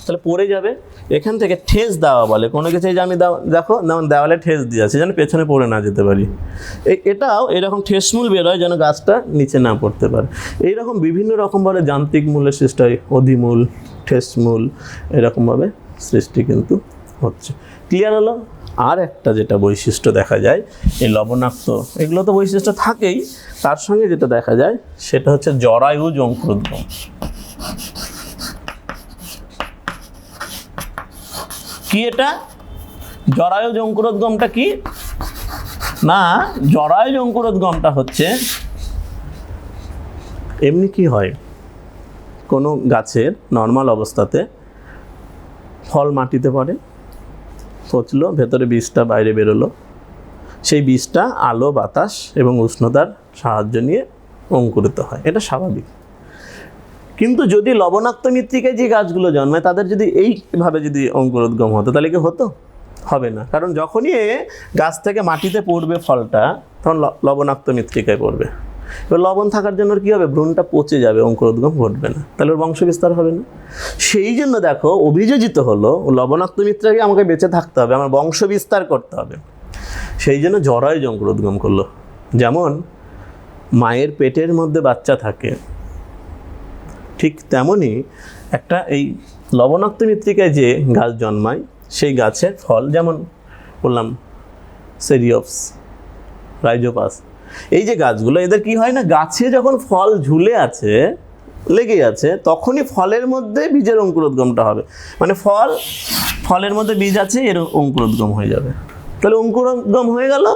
তাহলে পড়ে যাবে। এখান থেকে ঠেস দেওয়া বলে কোনো কিছু, যে আমি দেখো দেওয়ালে ঠেস দিয়ে আছে যেন পেছনে পড়ে না যেতে পারি, এটাও এরকম ঠেসমূল বেরোয় যেন গাছটা নিচে না পড়তে পারে। এইরকম বিভিন্ন রকমভাবে যান্ত্রিক মূলের সৃষ্টি হয়, অধিমূল, ঠেসমূল, এরকমভাবে সৃষ্টি কিন্তু হচ্ছে। ক্লিয়ার হলো? আর একটা যেটা বৈশিষ্ট্য দেখা যায় এই লবণাক্ত, এগুলো তো বৈশিষ্ট্য থাকেই, তার সঙ্গে যেটা দেখা যায় সেটা হচ্ছে জরায়ুজ অঙ্কুরোদ্গম। কি এটা জরায়ুজ অঙ্কুরোদ্গমটা? কি না, জরায়ুজ অঙ্কুরোদ্গমটা হচ্ছে এমনি কি হয়, কোনো গাছের নর্মাল অবস্থাতে ফল মাটিতে পড়ে, পচলো, ভেতরে বীজটা বাইরে বেরোলো, সেই বীজটা আলো, বাতাস এবং উষ্ণতার সাহায্য নিয়ে অঙ্কুরিত হয়, এটা স্বাভাবিক। কিন্তু যদি লবণাক্ত মৃত্তিকায় যে গাছগুলো জন্মায় তাদের যদি এইভাবে যদি অঙ্কুরোদ্গম হতো, তাহলে কি হতো? হবে না, কারণ যখনই গাছ থেকে মাটিতে পড়বে ফলটা, তখন লবণাক্ত মৃত্তিকায় পড়বে। এবার লবণ থাকার জন্য কী হবে, ভ্রূণটা পচে যাবে, অঙ্কুরোদ্গম ঘটবে না, তাহলে ওর বংশ বিস্তার হবে না। সেই জন্য দেখো অভিযোজিত হলো লবণাক্ত মৃত্তিকায় আমাকে বেঁচে থাকতে হবে, আমার বংশ বিস্তার করতে হবে, সেই জন্য জরায়ুজ অঙ্কুরোদ্গম করলো। যেমন মায়ের পেটের মধ্যে বাচ্চা থাকে, ঠিক তেমনই একটা এই লবণাক্ত মৃত্তিকায় যে গাছ জন্মায় সেই গাছের ফল, যেমন বললাম সেরিওপস, রাইজোপাস, এই যে গাছগুলো, এদের কি হয় না, গাছে যখন ফল ঝুলে আছে, লেগে আছে, তখনই ফলের মধ্যে বীজের অঙ্কুরোদ্গমটা হবে, মানে ফলের মধ্যে বীজ আছে, এর অঙ্কুরোদ্গম হয়ে যাবে। তাহলে অঙ্কুরোদ্গম হয়ে গেল।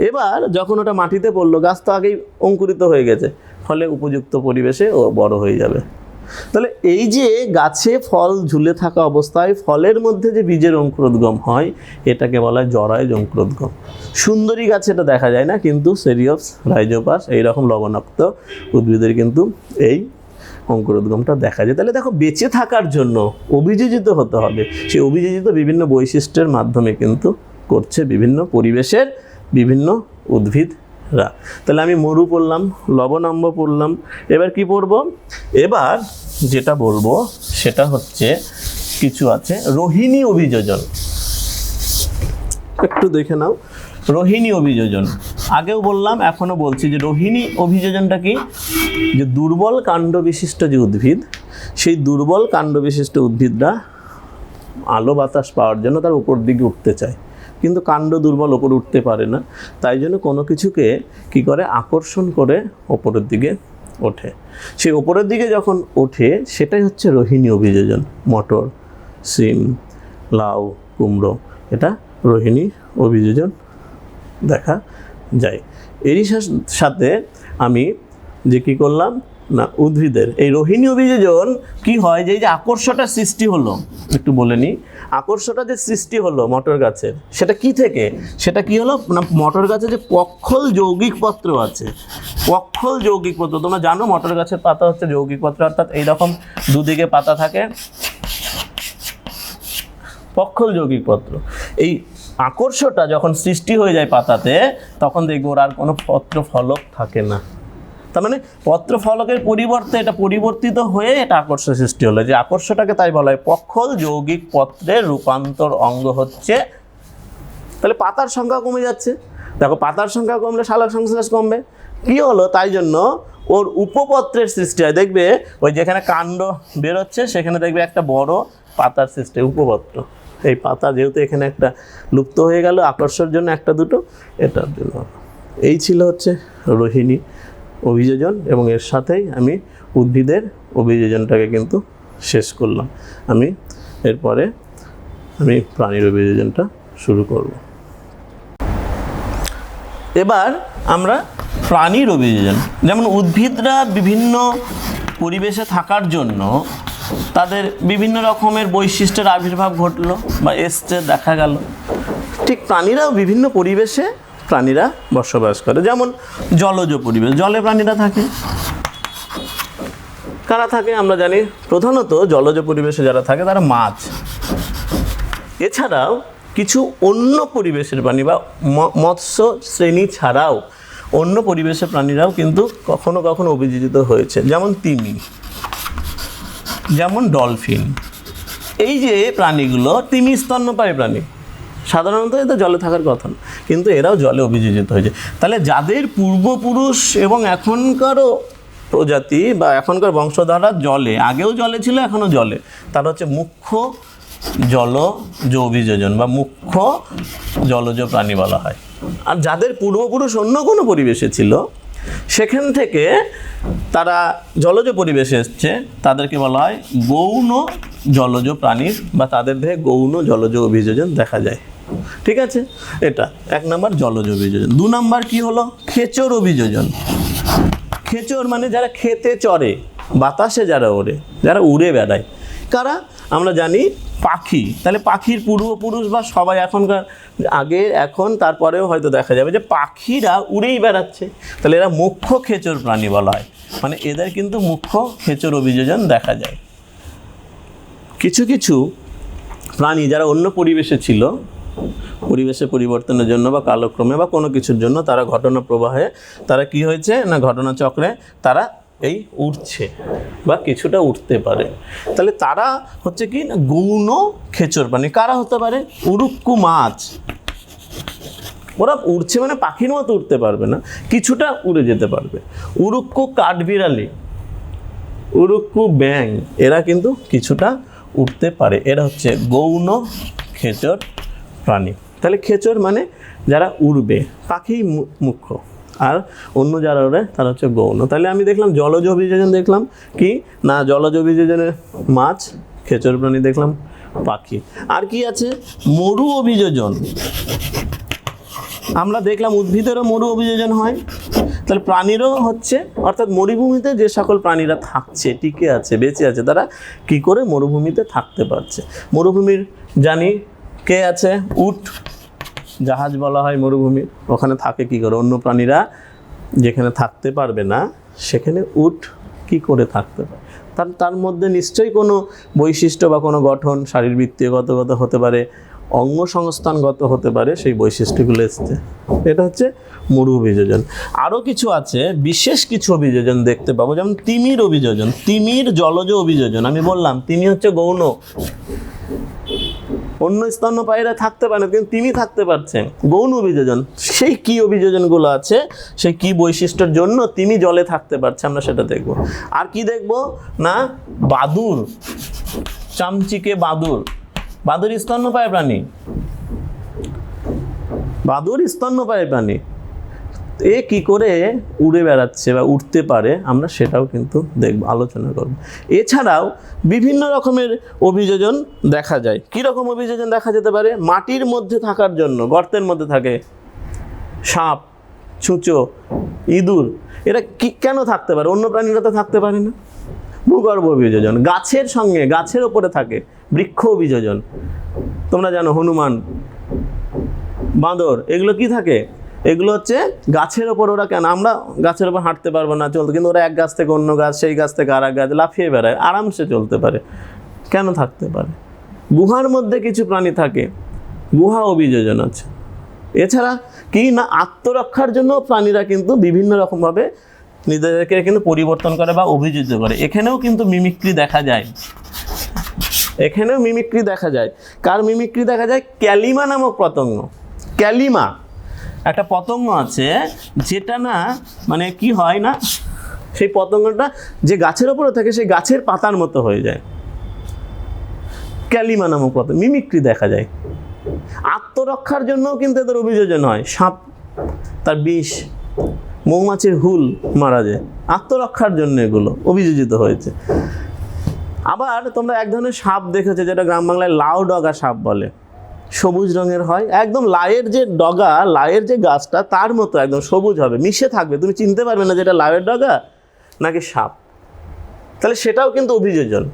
এবার যখন ওটা মাটিতে পড়লো, গাছ তো আগেই অঙ্কুরিত হয়ে গেছে, ফলে উপযুক্ত পরিবেশে ও বড় হয়ে যাবে। তাহলে এই যে গাছে ফল ঝুলে থাকা অবস্থায় ফলের মধ্যে যে বীজের অঙ্কুরোদ্গম হয়, এটাকে বলা হয় জরায়ুজ অঙ্কুরোদ্গম। সুন্দরী গাছে এটা দেখা যায় না, কিন্তু সেরিওপস, রাইজোপাস এইরকম লবণাক্ত উদ্ভিদের কিন্তু এই অঙ্কুরোদ্গমটা দেখা যায়। তাহলে দেখো বেঁচে থাকার জন্য অভিযোজিত হতে হবে, সেই অভিযোজিত বিভিন্ন বৈশিষ্ট্যের মাধ্যমে কিন্তু করছে বিভিন্ন পরিবেশের বিভিন্ন উদ্ভিদরা। তাহলে আমি মরু পড়লাম, লবণাম্ব পড়লাম, এবার কি পড়ব? এবার যেটা বলবো সেটা হচ্ছে কিছু আছে রোহিণী অভিযোজন। একটু দেখে নাও রোহিণী অভিযোজন। আগেও বললাম, এখনও বলছি যে রোহিণী অভিযোজনটা কি, যে দুর্বল কাণ্ড বিশিষ্ট যে উদ্ভিদ, সেই দুর্বল কাণ্ড বিশিষ্ট উদ্ভিদরা আলো বাতাস পাওয়ার জন্য তার উপর দিকে উঠতে চায়, কিন্তু কাণ্ড দুর্বল ওপর উঠতে পারে না, তাই জন্য কোনো কিছুকে কি করে, আকর্ষণ করে ওপরের দিকে ওঠে। সেই ওপরের দিকে যখন ওঠে সেটাই হচ্ছে রোহিণী অভিযোজন। মটর, সিম, লাউ, কুমড়ো, এটা রোহিণী অভিযোজন দেখা যায়। এরই সাথে আমি যে কি করলাম না উদ্ভিদের এই রোহিণী অভিযোজন কি হয়, যে এই যে আকর্ষণটা সৃষ্টি হলো, একটু বলে নিই, আকর্ষণটা যে সৃষ্টি হলো মটর গাছের, সেটা কি থেকে, সেটা কি হলো না মটর গাছে যে পক্ষল যৌগিক পত্র আছে, পক্ষল যৌগিক পত্র, তোমরা জানো মটর গাছের পাতা হচ্ছে যৌগিক পত্র, অর্থাৎ এইরকম দুদিকে পাতা থাকে, পক্ষল যৌগিক পত্র। এই আকর্ষণটা যখন সৃষ্টি হয়ে যায় পাতাতে, তখন দেখবো ওর আর কোনো পত্র ফলক থাকে না। তার মানে পত্র ফলকের পরিবর্তে এটা পরিবর্তিত হয়ে এটা আকর্ষণ সৃষ্টি হলো, যে আকর্ষণটাকে তাই বলা হয় পক্ষল যৌগিক পত্রের রূপান্তর অঙ্গ হচ্ছে। তাহলে পাতার সংখ্যা কমে যাচ্ছে, দেখো পাতার সংখ্যা কমলে শালক সংশ্লেষ কমবে, কি হলো তাই জন্য ওর উপপত্রের সৃষ্টি হয়। দেখবে ওই যেখানে কাণ্ড বেরোচ্ছে সেখানে দেখবে একটা বড় পাতার সৃষ্টি, উপপত্র। এই পাতা যেহেতু এখানে একটা লুপ্ত হয়ে গেল আকর্ষণের জন্য একটা দুটো, এটার জন্য। এই ছিল হচ্ছে রোহিণী অভিযোজন, এবং এর সাথেই আমি উদ্ভিদের অভিযোজনটাকে কিন্তু শেষ করলাম। এরপরে আমি প্রাণীর অভিযোজনটা শুরু করব। এবার আমরা প্রাণীর অভিযোজন, যেমন উদ্ভিদরা বিভিন্ন পরিবেশে থাকার জন্য তাদের বিভিন্ন রকমের বৈশিষ্ট্যের আবির্ভাব ঘটলো বা এসছে, দেখা গেল, ঠিক প্রাণীরাও বিভিন্ন পরিবেশে প্রাণীরা বসবাস করে। যেমন জলজ পরিবেশ, জলে প্রাণীরা থাকে। কারা থাকে আমরা জানি, প্রধানত জলজ পরিবেশে যারা থাকে তারা মাছ। এছাড়াও কিছু অন্য পরিবেশের প্রাণী বা মৎস্য শ্রেণী ছাড়াও অন্য পরিবেশের প্রাণীরাও কিন্তু কখনো কখনো অভিযোজিত হয়েছে, যেমন তিমি, যেমন ডলফিন। এই যে প্রাণীগুলো, তিমি স্তন্যপায়ী প্রাণী, সাধারণত এদের জলে থাকার কথা না, কিন্তু এরাও জলে অভিযোজিত হয়েছে। তাহলে যাদের পূর্বপুরুষ এবং এখনকারও প্রজাতি বা এখনকার বংশধারা জলে, আগেও জলে ছিল এখনও জলে, তারা হচ্ছে মুখ্য জলজ অভিযোজন বা মুখ্য জলজ প্রাণী বলা হয়। আর যাদের পূর্বপুরুষ অন্য কোনো পরিবেশে ছিল, সেখান থেকে তারা জলজ পরিবেশে এসছে, তাদেরকে বলা হয় গৌণ জলজ প্রাণীর, বা তাদের দেহে গৌণ জলজ অভিযোজন দেখা যায়। ঠিক আছে, এটা 1 নম্বর জলজ অভিযোজন। 2 নম্বর কি হলো, খেচর অভিযোজন। খেচর মানে যারা খেতে চড়ে, বাতাসে যারা ওড়ে, যারা উড়ে বেড়ায়। কারা আমরা জানি পাখি। তাহলে পাখির পূর্বপুরুষ বা সবাই এখনকার, আগে এখন তারপরেও হয়তো দেখা যাবে যে পাখিরা উড়েই বেড়াচ্ছে, তাহলে এরা মুখ্য খেচর প্রাণী বলা হয়। মানে এদের কিন্তু মুখ্য খেচর অভিযোজন দেখা যায়। কিছু কিছু প্রাণী যারা অন্য পরিবেশে ছিল, পরিবেশে পরিবর্তনের জন্য বা কালক্রমে বা কোনো কিছুর জন্য তারা ঘটনা প্রবাহে, তারা কি হয়েছে না ঘটনাচক্রে তারা এই উঠছে বা কিছুটা উঠতে পারে। তাহলে তারা হচ্ছে কি না গৌণ খেচর প্রাণী। কারা হতে পারে, উড়ুক্কু মাছ। ওরা উড়ছে মানে পাখির মতো উঠতে পারবে না, কিছুটা উড়ে যেতে পারবে। উড়ুক্কু কাঠবিড়ালি, উড়ুক্কু ব্যাং, এরা কিন্তু কিছুটা উঠতে পারে। এরা হচ্ছে গৌণ খেচর প্রাণী। তাহলে খেচর মানে যারা উড়বে, পাখি মুখ্য, আর অন্য যারা ওড়ে তারা হচ্ছে গৌণ। তাহলে আমি দেখলাম জলজ অভিযোজন, দেখলাম কি না জলজ অভিযোজনের মাছ, খেচর প্রাণী দেখলাম পাখি। আর কি আছে, মরু অভিযোজন। আমরা দেখলাম উদ্ভিদেরও মরু অভিযোজন হয়, তাহলে প্রাণীরও হচ্ছে, অর্থাৎ মরুভূমিতে যে সকল প্রাণীরা থাকছে, টিকে আছে, বেঁচে আছে, তারা কি করে মরুভূমিতে থাকতে পারছে। মরুভূমির জানি কে আছে, উট, জাহাজ বলা হয় মরুভূমি। ওখানে থাকে কি করে, অন্য প্রাণীরা যেখানে থাকতে পারবে না সেখানে উট কি করে থাকতে পারে। তার মধ্যে নিশ্চয়ই কোনো বৈশিষ্ট্য বা কোনো গঠন শারীরবৃত্তীয়গত হতে পারে, অঙ্গ সংস্থানগত হতে পারে, সেই বৈশিষ্ট্যগুলো এসছে। এটা হচ্ছে মরু অভিযোজন। আরও কিছু আছে, বিশেষ কিছু অভিযোজন দেখতে পাবো, যেমন তিমির অভিযোজন। তিমির জলজ অভিযোজন, আমি বললাম তিমি হচ্ছে গৌণ, অন্য স্তন্যপায়ীরা থাকতে পারে না, কিন্তু তিমি থাকতে পারছে, গৌণ অভিযোজন। সেই কি অভিযোজনগুলো আছে, সেই কি বৈশিষ্ট্যের জন্য তিমি জলে থাকতে পারছে, আমরা সেটা দেখব। আর কি দেখব না, বাদুড়, চামচিকে বাদুড়। বাদুড় স্তন্যপায়ী প্রাণী, বাদুড় স্তন্যপায়ী প্রাণী। এ কি করে উড়ে বেড়াচ্ছে বা উঠতে পারে, আমরা সেটাও কিন্তু দেখব, আলোচনা করব। এছাড়াও বিভিন্ন রকমের অভিযোজন দেখা যায়। কীরকম অভিযোজন দেখা যেতে পারে, মাটির মধ্যে থাকার জন্য, গর্তের মধ্যে থাকে সাপ, ছুঁচো, ইঁদুর, এরা কি কেন থাকতে পারে, অন্য প্রাণীরা তো থাকতে পারে না? ভূগর্ভ অভিযোজন। গাছের সঙ্গে, গাছের ওপরে থাকে বৃক্ষ অভিযোজন। তোমরা জানো হনুমান, বাঁদর, এগুলো কি থাকে? এগুলো হচ্ছে গাছের ওপর। ওরা কেন, আমরা গাছের ওপর হাঁটতে পারবো না, চলতে, কিন্তু ওরা এক গাছ থেকে অন্য গাছ, সেই গাছ থেকে আর এক গাছ লাফিয়ে বেড়ায়, আরামসে চলতে পারে। কেন থাকতে পারে? গুহার মধ্যে কিছু প্রাণী থাকে, গুহা অভিযোজন আছে। এছাড়া কি না, আত্মরক্ষার জন্য প্রাণীরা কিন্তু বিভিন্ন রকমভাবে নিজেদেরকে কিন্তু পরিবর্তন করে বা অভিযোজিত করে। এখানেও কিন্তু মিমিক্রি দেখা যায়, এখানেও মিমিক্রি দেখা যায়। কার মিমিক্রি দেখা যায়? ক্যালিমা নামক পতঙ্গ। ক্যালিমা একটা পতঙ্গ আছে, যেটা না মানে কি হয় না, সেই পতঙ্গটা যে গাছের ওপরে থাকে সেই গাছের পাতার মতো হয়ে যায়। ক্যালিমা নামক পতঙ্গ, মিমিক্রি দেখা যায়। আত্মরক্ষার জন্যও কিন্তু এদের অভিযোজন হয়। সাপ তার বিষ, মৌমাছির হুল মারা যায়, আত্মরক্ষার জন্য এগুলো অভিযোজিত হয়েছে। আবার তোমরা এক ধরনের সাপ দেখেছো, যেটা গ্রাম বাংলায় লাউ ডগা সাপ বলে। সবুজ রঙের হয়, একদম লাউয়ের যে ডগা, লাউয়ের যে গাছটা তার মতো একদম সবুজ হবে, মিশে থাকবে, তুমি চিনতে পারবে না যেটা লাউয়ের ডগা নাকি সাপ। তাহলে সেটাও কিন্তু অভিযোজন।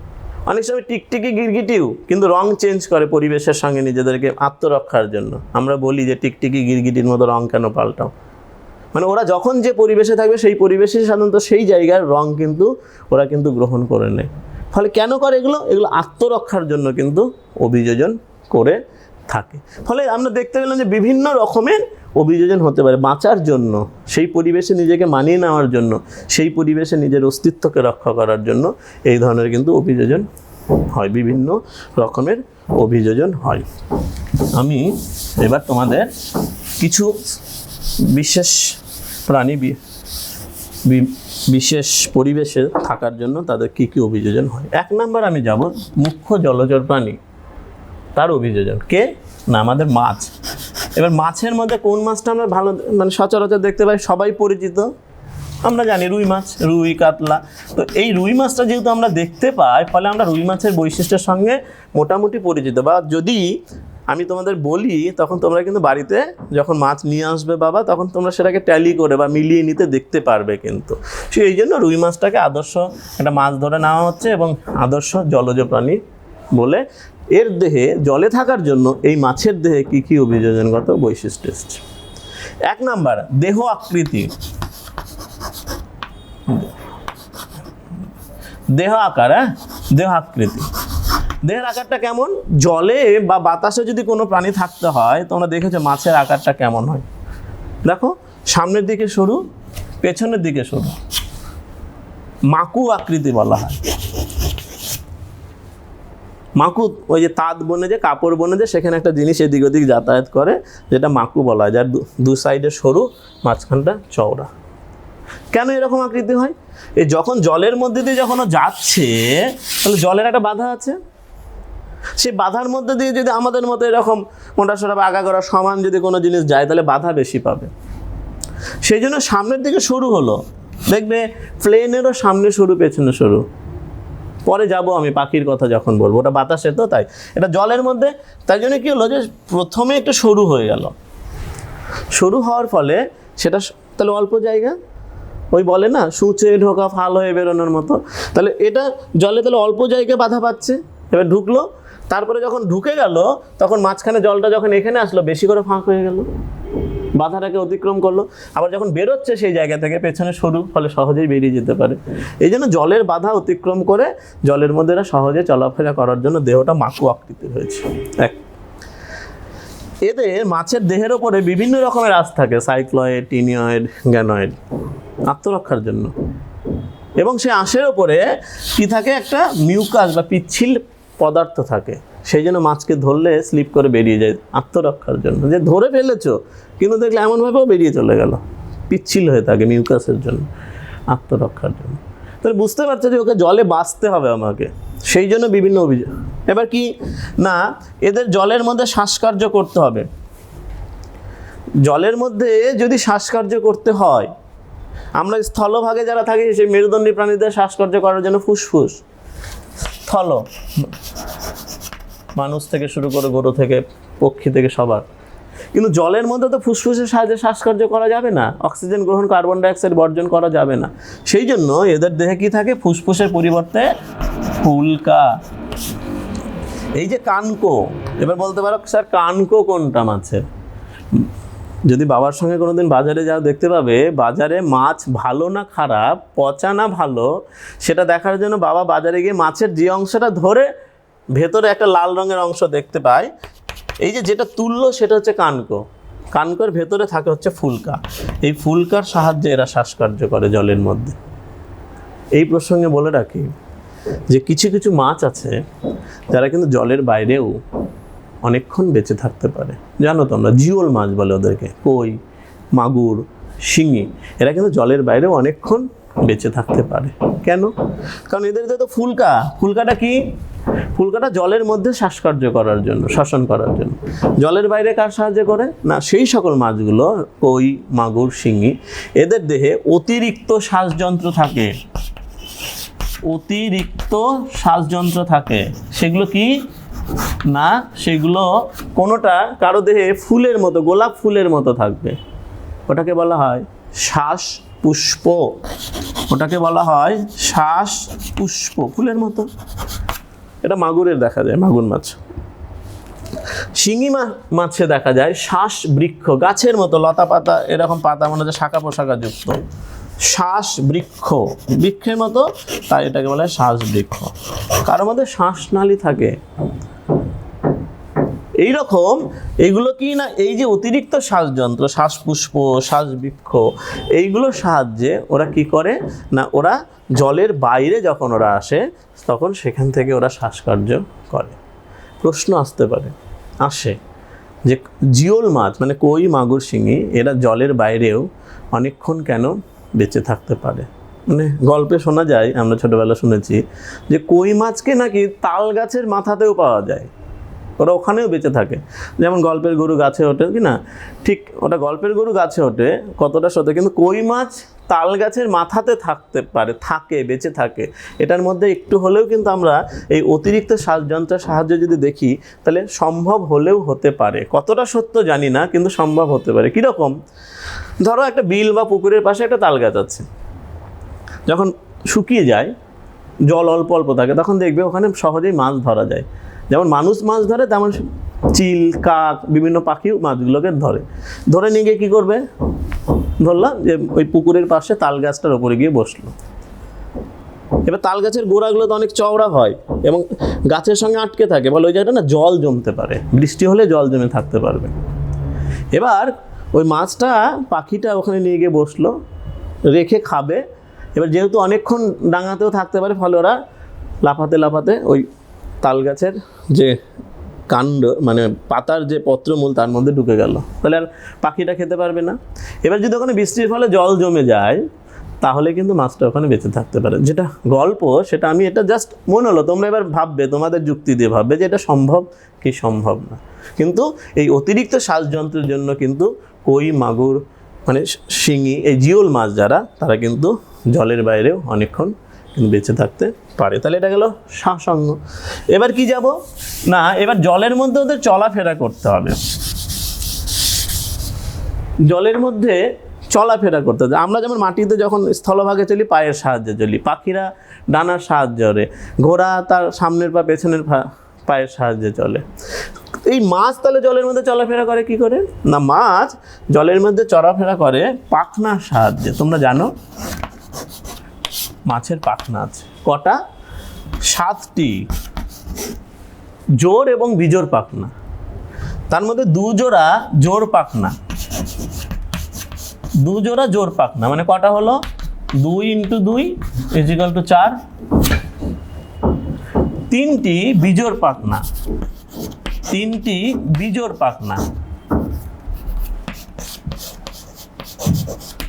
অনেক সময় টিকটিকি গিরগিটিও কিন্তু রং চেঞ্জ করে পরিবেশের সঙ্গে নিজেদেরকে আত্মরক্ষার জন্য। আমরা বলি যে টিকটিকি গিরগিটির মতো রং কেন পাল্টাও, মানে ওরা যখন যে পরিবেশে থাকবে সেই পরিবেশে সাধারণত সেই জায়গার রং কিন্তু ওরা কিন্তু গ্রহণ করে নেয়। ফলে কেন করে এগুলো? এগুলো আত্মরক্ষার জন্য কিন্তু অভিযোজন করে থাকে। ফলে আমরা দেখতে পেলাম যে বিভিন্ন রকমের অভিযোজন হতে পারে বাঁচার জন্য, সেই পরিবেশে নিজেকে মানিয়ে নেওয়ার জন্য, সেই পরিবেশে নিজের অস্তিত্বকে রক্ষা করার জন্য এই ধরনের কিন্তু অভিযোজন হয়, বিভিন্ন রকমের অভিযোজন হয়। আমি এবার তোমাদের কিছু বিশেষ প্রাণী বিশেষ পরিবেশে থাকার জন্য তাদের কী কী অভিযোজন হয়। 1 নম্বর আমি যাব মুখ্য জলচর প্রাণী, তার অভিযোজন। কে না, আমাদের মাছ। এবার মাছের মধ্যে কোন মাছটা আমরা ভালো মানে সচরাচর দেখতে পাই, সবাই পরিচিত, আমরা জানি রুই মাছ, রুই কাতলা। তো এই রুই মাছটা যেহেতু আমরা দেখতে পাই, ফলে আমরা রুই মাছের বৈশিষ্ট্যের সঙ্গে মোটামুটি পরিচিত। বা যদি আমি তোমাদের বলি, তখন তোমরা কিন্তু বাড়িতে যখন মাছ নিয়ে আসবে বাবা, তখন তোমরা সেটাকে ট্যালি করে বা মিলিয়ে নিতে দেখতে পারবে। কিন্তু সেই জন্য রুই মাছটাকে আদর্শ একটা মাছ ধরে নেওয়া হচ্ছে এবং আদর্শ জলজ প্রাণী বলে। এর দেহে জলে থাকার জন্য এই মাছের দেহে কী কী অভিযোজনগত বৈশিষ্ট্য এসছে। 1 নাম্বার, দেহ আকৃতি। দেহ আকার, দেহ আকৃতি। দেহের আকারটা কেমন? জলে বা বাতাসে যদি কোনো প্রাণী থাকতে হয়, তোমরা দেখেছো মাছের আকারটা কেমন হয়। দেখো, সামনের দিকে সরু, পেছনের দিকে সরু, মাকু আকৃতি বলা হয়। মাকু ওই যে তাঁত বনে, যে কাপড় বনে, যে সেখানে একটা জিনিস এদিক ওদিক যাতায়াত করে, যেটা মাকু বলা হয়, যার দু সাইডে সরু, মাঝখানটা চওড়া। কেন এরকম আকৃতি হয়? এই যখন জলের মধ্যে দিয়ে যখন যাচ্ছে, তাহলে জলের একটা বাধা আছে, সেই বাধার মধ্যে দিয়ে যদি আমাদের মতো এরকম মোটাসোটা বা আগাগোড়া সমান যদি কোনো জিনিস যায়, তাহলে বাধা বেশি পাবে। সেই জন্য সামনের দিকে সরু হলো। দেখবে প্লেনেরও সামনে সরু, পেছনে সরু। পরে যাব আমি পাখির কথা যখন বলবো, ওটা বাতাসে, তো তাই এটা জলের মধ্যে। তাই জন্য কী হলো, যে প্রথমে একটু সরু হয়ে গেল। সরু হওয়ার ফলে সেটা তাহলে অল্প জায়গা, ওই বলে না সূচে ঢোকা ফাল হয়ে বেরোনোর মতো। তাহলে এটা জলে তাহলে অল্প জায়গায় বাধা পাচ্ছে। এবার ঢুকলো, তারপরে যখন ঢুকে গেল, তখন মাঝখানে জলটা যখন এখানে আসলো, বেশি করে ফাঁক হয়ে গেল, বাধাটাকে অতিক্রম করলো। আবার যখন বেরোচ্ছে সেই জায়গা থেকে পেছনে সরু, ফলে সহজেই বেরিয়ে যেতে পারে। এই জন্য জলের বাধা অতিক্রম করে জলের মধ্যে এরা সহজে চলাফেরা করার জন্য দেহটা মাকু আকৃতির হয়েছে। এদের মাছের দেহের ওপরে বিভিন্ন রকমের আঁশ থাকে, সাইক্লয়েড, টিনিয়য়েড, গ্যানয়েড, আত্মরক্ষার জন্য। এবং সেই আঁশের ওপরে কি থাকে, একটা মিউকাস বা পিচ্ছিল পদার্থ থাকে। সেই জন্য মাছকে ধরলে স্লিপ করে বেরিয়ে যায়, আত্মরক্ষার জন্য। যে ধরে ফেলেছো, কিন্তু দেখলে এমনভাবেও বেরিয়ে চলে গেল, পিচ্ছিল হয়ে থাকে মিউকাসের জন্য, আত্মরক্ষার জন্য। তাহলে বুঝতে পারছো যে ওকে জলে বাঁচতে হবে আমাকে, সেই জন্য বিভিন্ন অভিযোগ। এবার কি না, এদের জলের মধ্যে শ্বাসকার্য করতে হবে। জলের মধ্যে যদি শ্বাসকার্য করতে হয়, আমরা স্থলভাগে যারা থাকি, সেই মেরুদণ্ডী প্রাণীদের শ্বাসকার্য করার জন্য ফুসফুস, স্থল, মানুষ থেকে শুরু করে গরু থেকে পক্ষী থেকে সবার, কিন্তু জলের মধ্যে তো ফুসফুসের সাহায্যে শ্বাসকার্য করা যাবে না, অক্সিজেন গ্রহণ কার্বন ডাইঅক্সাইড বর্জন করা যাবে না। সেই জন্য এদের দেহে কি থাকে, ফুসফুসের পরিবর্তে ফুলকা। এই যে কানকো, এবার বলতে পারো স্যার কানকো কোনটা মাছের? যদি বাবার সঙ্গে কোনোদিন বাজারে যাও দেখতে পাবে বাজারে মাছ ভালো না খারাপ, পচা না ভালো, সেটা দেখার জন্য বাবা বাজারে গিয়ে মাছের যে অংশটা ধরে ভেতরে একটা লাল রঙের অংশ দেখতে পায়, এই যে যেটা তুললো সেটা হচ্ছে কানকো। কানকোর ভেতরে থাকে হচ্ছে ফুলকা। এই ফুলকার সাহায্যে এরা শ্বাসকার্য করে জলের মধ্যে। এই প্রসঙ্গে বলে রাখি যে কিছু কিছু মাছ আছে যারা কিন্তু জলের বাইরেও অনেকক্ষণ বেঁচে থাকতে পারে। জানো তোমরা, জিওল মাছ বলে ওদেরকে, কই, মাগুর, শিঙি, এরা কিন্তু জলের বাইরেও অনেকক্ষণ বেঁচে থাকতে পারে। কেন? কারণ এদের তো ফুলকা। ফুলকাটা কি? ফুলকাটা জলের মধ্যে শ্বাসকার্য করার জন্য, শ্বসন করার জন্য। জলের বাইরে কার সাহায্য করে না? সেই সকল মাছগুলো, কই, মাগুর, শিঙি, এদের দেহে অতিরিক্ত শ্বাসযন্ত্র থাকে। অতিরিক্ত শ্বাসযন্ত্র থাকে। সেগুলো কি না, সেগুলো কোনোটা কারো দেহে ফুলের মতো, গোলাপ ফুলের মতো থাকবে। ওটাকে বলা হয় শ্বাস পুষ্প। ওটাকে বলা হয় শ্বাস পুষ্প, ফুলের মতো। এটা মাগুরের দেখা যায়, মাগুর মাছ। শিঙি মাছে দেখা যায় শ্বাস বৃক্ষ, গাছের মতো লতা পাতা, এরকম পাতা মনে হচ্ছে শাখা পোশাখা যুক্ত, শ্বাস বৃক্ষ, বৃক্ষের মতো, তাই এটাকে বলা হয় শ্বাস বৃক্ষ। কারোর মধ্যে শ্বাসনালী থাকে। এইরকম এইগুলো কি না, এই যে অতিরিক্ত শ্বাসযন্ত্র, শ্বাসপুষ্প, শ্বাসবৃক্ষ, এইগুলোর সাহায্যে ওরা কি করে না, ওরা জলের বাইরে যখন ওরা আসে তখন সেখান থেকে ওরা শ্বাসকার্য করে। প্রশ্ন আসতে পারে, আসে যে জিওল মাছ মানে কই, মাগুর, শিঙি, এরা জলের বাইরেও অনেকক্ষণ কেন বেঁচে থাকতে পারে? মানে গল্পে শোনা যায়, আমরা ছোটোবেলা শুনেছি যে কই মাছকে নাকি তাল গাছের মাথাতেও পাওয়া যায়, ওরা ওখানেও বেঁচে থাকে। যেমন গল্পের গরু গাছে ওঠে কি না, ঠিক ওটা গল্পের গরু গাছে ওঠে, কতটা সত্যি। কিন্তু কই মাছ তাল গাছের মাথাতে থাকতে পারে, থাকে, বেঁচে থাকে। এটার মধ্যে একটু হলেও কিন্তু আমরা এই অতিরিক্ত শ্বাসযন্ত্রের সাহায্যে যদি দেখি তাহলে সম্ভব হলেও হতে পারে। কতটা সত্য জানি না, কিন্তু সম্ভব হতে পারে। কীরকম? ধরো একটা বিল বা পুকুরের পাশে একটা তাল গাছ আছে, যখন শুকিয়ে যায়, জল অল্প অল্প থাকে, তখন দেখবে ওখানে সহজেই মাছ ধরা যায়। যেমন মানুষ মাছ ধরে, তেমন চিল, কাক, বিভিন্ন পাখিও মাছগুলোকে ধরে নিয়ে গিয়ে কী করবে? ধরলাম যে ওই পুকুরের পাশে তাল গাছটার ওপরে গিয়ে বসলো। এবার তাল গাছের গোড়াগুলো তো অনেক চওড়া হয় এবং গাছের সঙ্গে আটকে থাকে, বলে ওই জায়গাটা না জল জমতে পারে, বৃষ্টি হলে জল জমে থাকতে পারবে। এবার ওই মাছটা, পাখিটা ওখানে নিয়ে গিয়ে বসলো, রেখে খাবে। এবার যেহেতু অনেকক্ষণ ডাঙাতেও থাকতে পারে, ফলে ওরা লাফাতে লাফাতে ওই তাল গাছের যে কাণ্ড, মানে পাতার যে পত্রমূল, তার মধ্যে ঢুকে গেল। তাহলে আর পাখিটা খেতে পারবে না। এবার যদি ওখানে বৃষ্টির ফলে জল জমে যায়, তাহলে কিন্তু মাছটা ওখানে বেঁচে থাকতে পারে। যেটা গল্প, সেটা আমি, এটা জাস্ট মনে হলো, তোমরা এবার ভাববে, তোমাদের যুক্তি দিয়ে ভাববে যে এটা সম্ভব কি সম্ভব না। কিন্তু এই অতিরিক্ত শ্বাসযন্ত্রের জন্য কিন্তু কই, মাগুর, মানে শিঙি, এই জিওল মাছ যারা, তারা কিন্তু জলের বাইরেও অনেকক্ষণ কিন্তু বেঁচে থাকতে পারে। তাহলে এটা গেল শ্বাসঙ্গ। এবার কি যাব না, এবার জলের মধ্যে ওদের চলাফেরা করতে হবে। জলের মধ্যে চলাফেরা করতে হবে। আমরা যেমন মাটিতে যখন স্থলভাগে চলি, পায়ের সাহায্যে চলি, পাখিরা ডানার সাহায্যে, ঘোড়া তার সামনের পা পেছনের পায়ের সাহায্যে চলে। এই মাছ তাহলে জলের মধ্যে চলাফেরা করে কি করে না, মাছ জলের মধ্যে চলাফেরা করে পাখনার সাহায্যে। তোমরা জানো মাছের পাখনা আছে কটা? 7টি, জোড় এবং বিজোড় পাখনা। তার মধ্যে 2 জোড়া জোড় পাখনা, 2 জোড়া জোড় পাখনা, মানে কটা হলো? 2 × 2 = 4। 3টি বিজোড় পাখনা, 3টি বিজোড় পাখনা,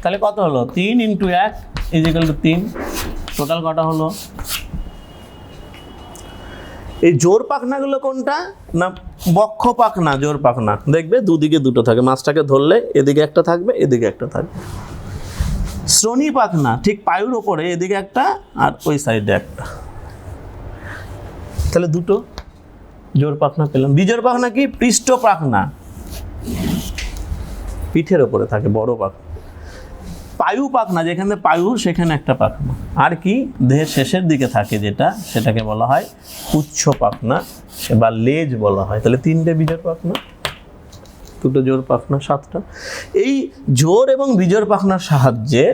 তাহলে কত হলো? 3 × 1 = 3। টোটাল কটা হলো? এই জোড় পাখনাগুলো কোনটা না, বক্ষ পাখনা, জোড় পাখনা। দেখবে দুদিকে দুটো থাকে, মাছটাকে ধরলে এদিকে একটা থাকবে, এদিকে একটা থাকবে। শ্রোণী পাখনা ঠিক পায়ের ওপরে, এদিকে একটা আর ওই সাইডে একটা, তাহলে দুটো জোড় পাখনা পেলাম। বিজোড় পাখনা কি? পৃষ্ঠ পাখনা, পিঠের ওপরে থাকে বড় পাখনা। পায়ু পাখনা, যেখানে পায়ু সেখানে একটা পাখনা। আর কি দেহের শেষের দিকে থাকে যেটা, সেটাকে বলা হয় পুচ্ছ পাখনা বা লেজ বলা হয়। তাহলে 3টে বিজোড় পাখনা, 2টো জোড় পাখনা, 7টা। এই জোড় এবং বিজোড় পাখনার সাহায্যে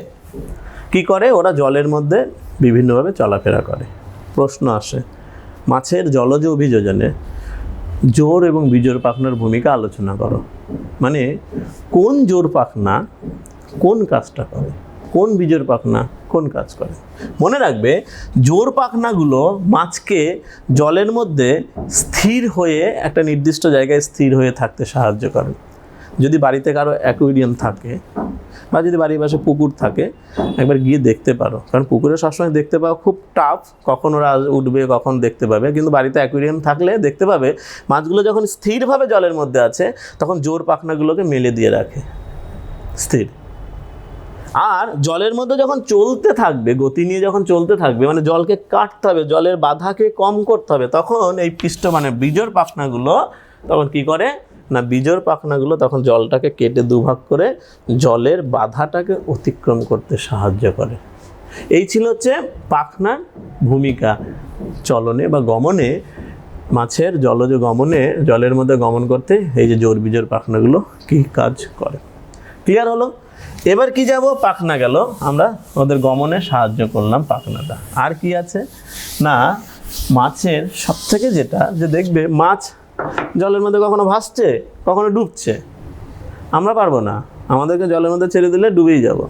কি করে ওরা জলের মধ্যে বিভিন্নভাবে চলাফেরা করে। প্রশ্ন আসে, মাছের জলজ অভিযোজনে জোড় এবং বিজোড় পাখনার ভূমিকা আলোচনা করো। মানে কোন জোড় পাখনা কোন কাজটা করে, কোন বিজোড় পাখনা কোন কাজ করে। মনে রাখবে, জোড় পাখনাগুলো মাছকে জলের মধ্যে স্থির হয়ে একটা নির্দিষ্ট জায়গায় স্থির হয়ে থাকতে সাহায্য করে। যদি বাড়িতে কারো অ্যাকুয়ারিয়াম থাকে বা যদি বাড়ির পাশে পুকুর থাকে, একবার গিয়ে দেখতে পারো। কারণ পুকুরে সবসময় দেখতে পাওয়া খুব টাফ, কখন ওরা উঠবে কখন দেখতে পাবে। কিন্তু বাড়িতে অ্যাকুয়ারিয়াম থাকলে দেখতে পাবে মাছগুলো যখন স্থিরভাবে জলের মধ্যে আছে তখন জোড় পাখনাগুলোকে মেলে দিয়ে রাখে স্থির। আর জলের মধ্যে যখন চলতে থাকবে, গতি নিয়ে যখন চলতে থাকবে, মানে জলকে কাটতে হবে, জলের বাধাকে কম করতে হবে, তখন এই মানে বিজোড় পাখনাগুলো তখন কি করে না, বিজোড় পাখনাগুলো তখন জলটাকে কেটে দুভাগ করে জলের বাধাটাকে অতিক্রম করতে সাহায্য করে। এই ছিল হচ্ছে পাখনার ভূমিকা চলনে বা গমনে, মাছের জলজ গমনে, জলের মধ্যে গমন করতে এই যে জোড় বিজোড় পাখনাগুলো কি কাজ করে। ক্লিয়ার হলো? এবার কি যাব, পাখনা গেল, আমরা ওদের গমনে সাহায্য করলাম পাখনাটা। আর কি আছে না, মাছের সব থেকে যেটা যে দেখবে মাছ জলের মধ্যে কখনো ভাসছে কখনো ডুবছে। আমরা পারবো না, আমাদেরকে জলের মধ্যে ছেড়ে দিলে ডুবেই যাব।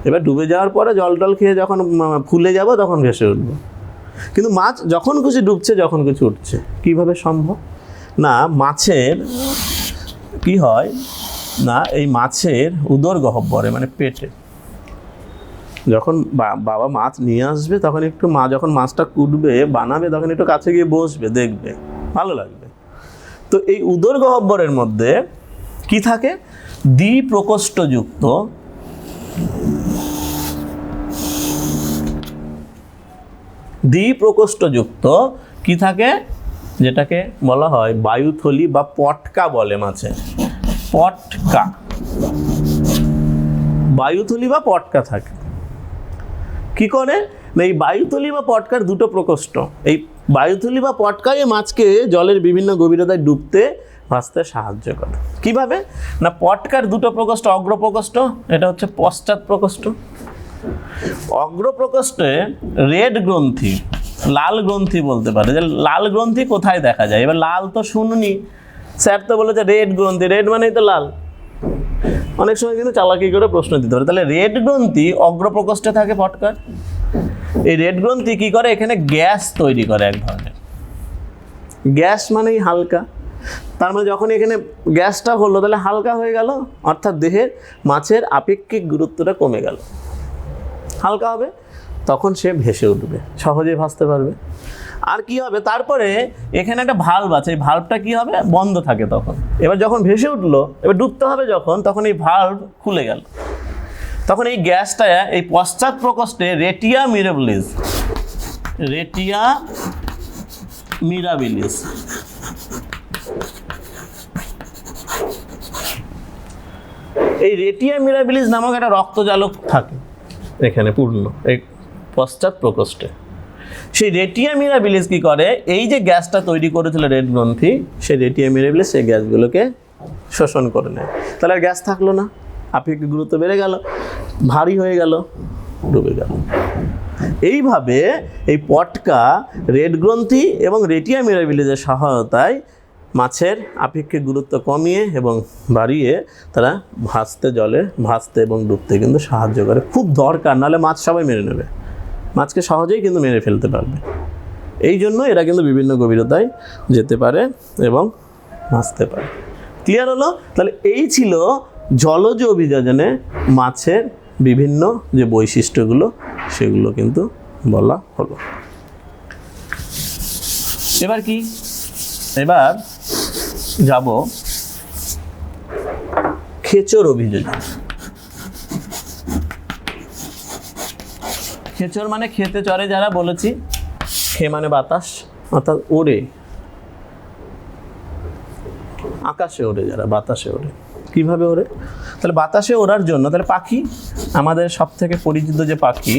এবার ডুবে যাওয়ার পরে জল টল খেয়ে যখন ফুলে যাব তখন ভেসে উঠবো। কিন্তু মাছ যখন খুশি ডুবছে যখন কিছু উঠছে। কিভাবে সম্ভব না, মাছের কি হয় না, এই মাছের উদর গহ্বরে মানে পেটে যখন বাবা মাছ নিয়ে আসবে তখন একটু মা যখন মাছটা কুটবে বানাবে তখন একটু কাছে গিয়ে বসবে, দেখবে, ভালো লাগবে। তো এই উদর গহ্বরের মধ্যে কি থাকে, দ্বিপ্রকোষ্ঠযুক্ত কি থাকে, যেটাকে বলা হয় বায়ুথলি বা পটকা বলে মাছে। পটকা, বায়ুথলি বা পটকা থাকে। কি করে না, এই বায়ুথলি বা পটকার 2টো প্রকোষ্ঠ, এই বায়ুথলি বা পটকায় মাছকে জলের বিভিন্ন গভীরতায় ডুবতে ভাসতে সাহায্য করে। কিভাবে না, পটকার 2টো প্রকোষ্ঠ, অগ্রপ্রকোষ্ঠ, এটা হচ্ছে পশ্চাৎ প্রকোষ্ঠ। অগ্রপ্রকোষ্ঠে রেড গ্রন্থি, লাল গ্রন্থি বলতে পারে, যে লাল গ্রন্থি কোথায় দেখা যায়। এবার লাল তো শুনুনি, স্যার তো বলেছে রেড গ্রন্থি, রেড মানেই তো লাল। অনেক সময় কিন্তু চালাকি করে প্রশ্ন দিতে পারে। তাহলে রেড গ্রন্থি অগ্রপ্রকোষ্ঠে থাকে পটকার। এই রেড গ্রন্থি কি করে, এখানে গ্যাস তৈরি করে এক ধরনের। গ্যাস মানেই হালকা, তার মানে যখন এখানে গ্যাসটা হলো তাহলে হালকা হয়ে গেল, অর্থাৎ দেহের মাছের আপেক্ষিক গুরুত্বটা কমে গেল, হালকা হবে, তখন সে ভেসে উঠবে, সহজেই ভাসতে পারবে। আর কি হবে, তারপরে এখানে একটা ভাল্ব আছে, এই ভাল্বটা কি হবে, বন্ধ থাকে তখন। এবার যখন ভেসে উঠলো, এবার ডুবতে হবে যখন, তখন এই ভাল্ব খুলে গেল, তখন এই গ্যাসটা এই পশ্চাৎ প্রকোষ্ঠে রেটিয়া মিরাবিলিস, এই রেটিয়া মিরাবিলিস নামক একটা রক্তজালক থাকে এখানে পূর্ণ এই পশ্চাৎ প্রকোষ্ঠে। সেই রেটিয়া মিরাবিলিস কি করে, এই যে গ্যাসটা তৈরি করেছিল রেড গ্রন্থি, সেই রেটিয়া মিরাবিলিস সেই গ্যাসগুলোকে শোষণ করে নেয়। তাহলে আর গ্যাস থাকলো না, আপেক্ষিক গুরুত্ব বেড়ে গেল, ভারী হয়ে গেল, ডুবে গেল। এইভাবে এই পটকা রেড গ্রন্থি এবং রেটিয়া মিরাবিলিসের সহায়তায় মাছের আপেক্ষিক গুরুত্ব কমিয়ে এবং বাড়িয়ে তারা জলে ভাসতে এবং ডুবতে কিন্তু সাহায্য করে। খুব দরকার, নাহলে মাছ সবাই মেরে নেবে, মাছকে সহজেই কিন্তু মেরে ফেলতে পারবে। এই জন্য এরা কিন্তু বিভিন্ন গভীরতায় যেতে পারে এবং ভাসতে পারে। ক্লিয়ার হলো? তাহলে এই ছিল জলজ অভিযোজনে মাছের বিভিন্ন যে বৈশিষ্ট্যগুলো সেগুলো কিন্তু বলা হলো। এবার কি, এবার যাব খেচর অভিযোজন। খেচর মানে খেতে চড়ে যারা, বলেছি খে মানে বাতাস, অর্থাৎ ওড়ে, আকাশে ওড়ে যারা, বাতাসে ওড়ে। কি কিভাবে ওড়ে? তাহলে বাতাসে ওড়ার জন্য তাহলে পাখি, আমাদের সব থেকে পরিচিত যে পাখি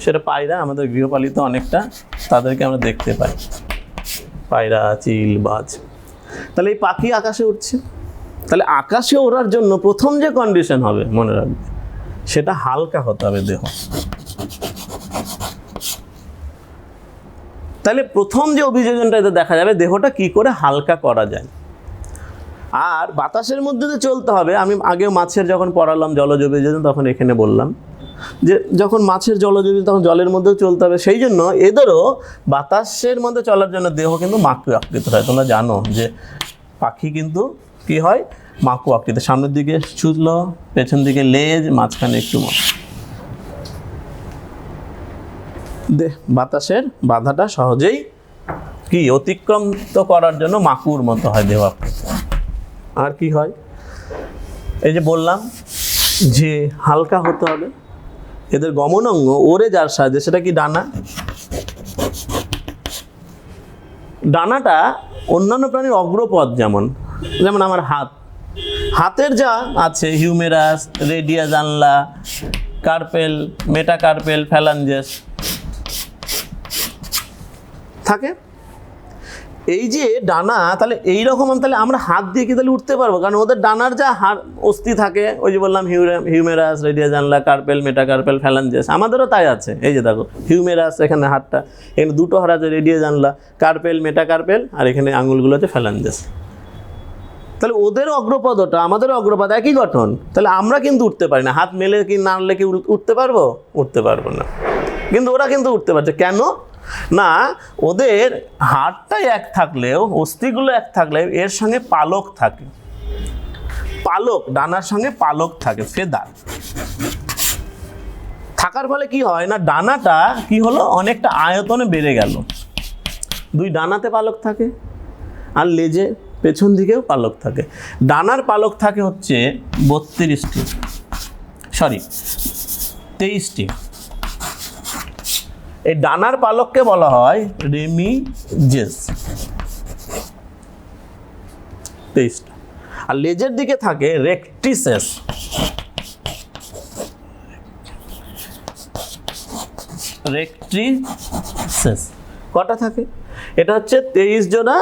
সেটা পায়রা, আমাদের গৃহপালিত অনেকটা, তাদেরকে আমরা দেখতে পাই, পায়রা, চিল, বাজ। তাহলে এই পাখি আকাশে উঠছে, তাহলে আকাশে ওড়ার জন্য প্রথম যে কন্ডিশন হবে মনে রাখবে, সেটা হালকা হতে হবে দেহ। তাহলে প্রথম যে অভিযোজনটা এতে দেখা যাবে দেহটা কি করে হালকা করা যায়। আর বাতাসের মধ্যে দিয়ে চলতে হবে। আমি আগেও মাছের যখন পড়ালাম জলজ অভিযোজন, তখন এখানে বললাম যে যখন মাছের জলজ অভিযোজন তখন জলের মধ্যেও চলতে হবে, সেই জন্য এদেরও বাতাসের মধ্যে চলার জন্য দেহ কিন্তু মাকু আকৃতির হয়। তোমরা জানো যে পাখি কিন্তু কি হয়, মাকু আকৃতি, সামনের দিকে ছুটলো, পেছন দিকে লেজ, মাঝখানে একটু বাতাসের বাধাটা সহজেই কি অতিক্রম করার জন্য মাকুর মতো হয় দেহ আকৃতি। আর কি হয়, এই যে বললাম যে হালকা হতে হবে। এদের গমন অঙ্গ ওড়ে যার সাহায্যে, সেটা কি ডানা। ডানাটা অন্যান্য প্রাণীর অগ্রপদ, যেমন আমার হাত, হাতের যা আছে হিউমেরাস, রেডিয়া জানলা, কার্পেল, মেটাকার্পেল, ফ্যালাঞ্জেস থাকে। এই যে ডানা, তাহলে এইরকম তাহলে আমরা হাত দিয়ে কি তাহলে উঠতে পারবো? কারণ ওদের ডানার যা অস্থি থাকে, ওই যে বললাম হিউমেরাস, রেডিয়া জানলা, কার্পেল, মেটাকার্পেল, ফ্যালাঞ্জেস, আমাদেরও তাই আছে। এই যে দেখো হিউমেরাস, এখানে হাতটা, এখানে দুটো হাড় আছে, রেডিয়া জানলা, কার্পেল, মেটাকার্পেল, আর এখানে আঙুলগুলো আছে ফ্যালাঞ্জেস। তাহলে ওদের অগ্রপদটা আমাদের অগ্রপদ একই গঠন, তাহলে আমরা কিন্তু উঠতে পারি না। হাত মেলে কি নাড়লে কি উঠতে পারবো? উঠতে পারবো না। কিন্তু ওরা কিন্তু উঠতে পারছে। কেন না, ওদের হাড়টাই এক থাকলেও, অস্থিগুলো এক থাকলেও এর সঙ্গে পালক থাকে। পালক, ডানার সঙ্গে পালক থাকে, ফেদার থাকার ফলে কি হয় না, ডানাটা কি হলো, অনেকটা আয়তনে বেড়ে গেল। দুই ডানাতে পালক থাকে, আর লেজে পেছন দিকেও পালক থাকে। ডানার পালক থাকে হচ্ছে 23টি। এই ডানার পালককে বলা হয় রেমিজেস, 23টা। আর লেজের দিকে থাকে রেকটিসেস। কটা থাকে? এটা হচ্ছে 23 জোড়া।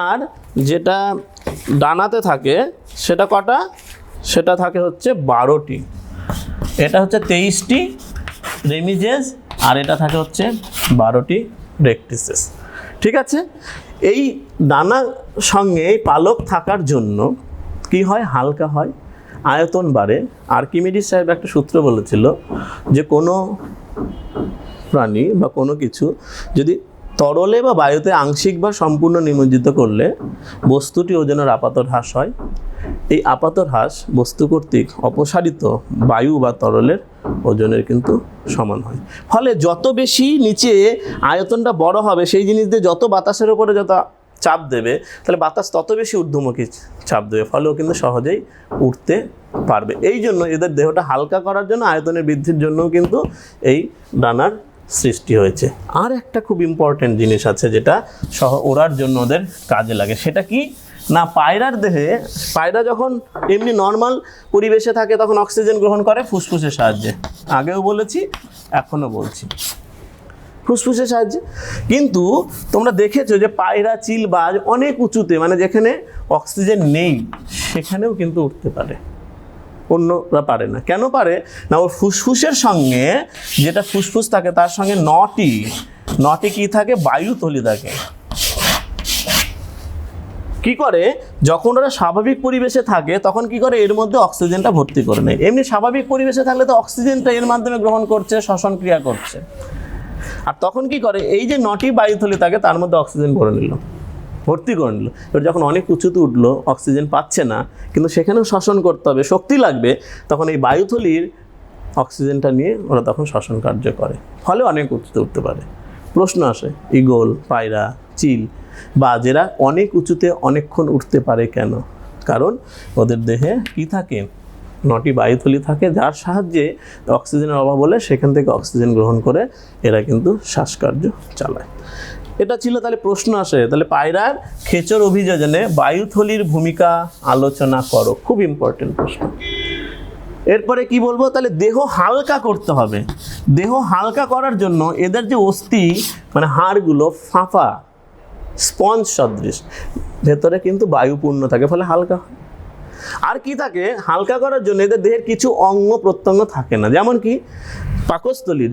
আর যেটা ডানাতে থাকে সেটা কটা? সেটা থাকে হচ্ছে 12টি। এটা হচ্ছে 23টি রেমিজেস, আর এটা থাকে হচ্ছে 12টি রেকটিসেস। ঠিক আছে। এই ডানার সঙ্গে এই পালক থাকার জন্য কি হয়, হালকা হয়, আয়তন বাড়ে। আর্কিমিডিস সাহেব একটা সূত্র বলেছিল যে কোনো প্রাণী বা কোনো কিছু যদি তরলে বা বায়ুতে আংশিক বা সম্পূর্ণ নিমজ্জিত করলে বস্তুটি ওজনের আপাত হ্রাস হয়। এই আপাত হ্রাস বস্তু কর্তৃক অপসারিত বায়ু বা তরলের ওজনের কিন্তু সমান হয়। ফলে যত বেশি নিচে আয়তনটা বড় হবে, সেই জিনিস দিয়ে যত বাতাসের উপরে যত চাপ দেবে, তাহলে বাতাস তত বেশি ঊর্ধ্বমুখী চাপ দেবে, ফলেও কিন্তু সহজেই উঠতে পারবে। এই জন্য এদের দেহটা হালকা করার জন্য, আয়তনের বৃদ্ধির জন্যও কিন্তু এই ডানার সৃষ্টি হয়েছে। আর একটা খুব ইম্পর্টেন্ট জিনিস আছে যেটা ওড়ার জন্য ওদের কাজে লাগে, সেটা কি না, পায়রার দেহে, পায়রা যখন এমনি নর্মাল পরিবেশে থাকে তখন অক্সিজেন গ্রহণ করে ফুসফুসের সাহায্যে। আগেও বলেছি, এখনও বলছি, ফুসফুসের সাহায্যে। কিন্তু তোমরা দেখেছো যে পায়রা, চিল, বাজ অনেক উঁচুতে, মানে যেখানে অক্সিজেন নেই সেখানেও কিন্তু উঠতে পারে, অন্যরা পারে না। কেন পারে না, ওর ফুসফুসের সঙ্গে, যেটা ফুসফুস থাকে তার সঙ্গে 9টি কি থাকে, বায়ুথলি থাকে। কি করে, যখন ওরা স্বাভাবিক পরিবেশে থাকে তখন কি করে, এর মধ্যে অক্সিজেনটা ভর্তি করে নেয়। এমনি স্বাভাবিক পরিবেশে থাকলে তো অক্সিজেনটা এর মাধ্যমে গ্রহণ করছে, শ্বসন ক্রিয়া করছে। আর তখন কি করে, এই যে 9টি বায়ুথলি থাকে তার মধ্যে অক্সিজেন ভর্তি করে নিল। এবার যখন অনেক উঁচুতে উঠলো, অক্সিজেন পাচ্ছে না, কিন্তু সেখানেও শ্বসন করতে হবে, শক্তি লাগবে, তখন এই বায়ুথলির অক্সিজেনটা নিয়ে ওরা তখন শ্বসন কার্য করে, ফলে অনেক উঁচুতে উঠতে পারে। প্রশ্ন আসে, ঈগল, পায়রা, চিল বা যেরা অনেক উঁচুতে অনেকক্ষণ উঠতে পারে কেন? কারণ ওদের দেহে কি থাকে, 9টি বায়ুথলি থাকে, যার সাহায্যে অক্সিজেনের অভাব হলে সেখান থেকে অক্সিজেন গ্রহণ করে এরা কিন্তু শ্বাসকার্য চালায়। এটা ছিল, তাহলে প্রশ্ন আসে, তাহলে পায়রার খেচর অভিযোজনে বায়ুথলির ভূমিকা আলোচনা করো, খুব ইম্পর্টেন্ট প্রশ্ন। এরপরে কি বলবো, তাহলে দেহ হালকা করতে হবে। দেহ হালকা করার জন্য এদের যে অস্থি মানে হাড়গুলো ফাঁপা স্পঞ্জ সদৃশ, ভেতরে কিন্তু বায়ুপূর্ণ থাকে, ফলে হালকা হয়। আর কি থাকে হালকা করার জন্য, এদের দেহের কিছু অঙ্গ প্রত্যঙ্গ থাকে না, যেমন কি পাকস্থলীর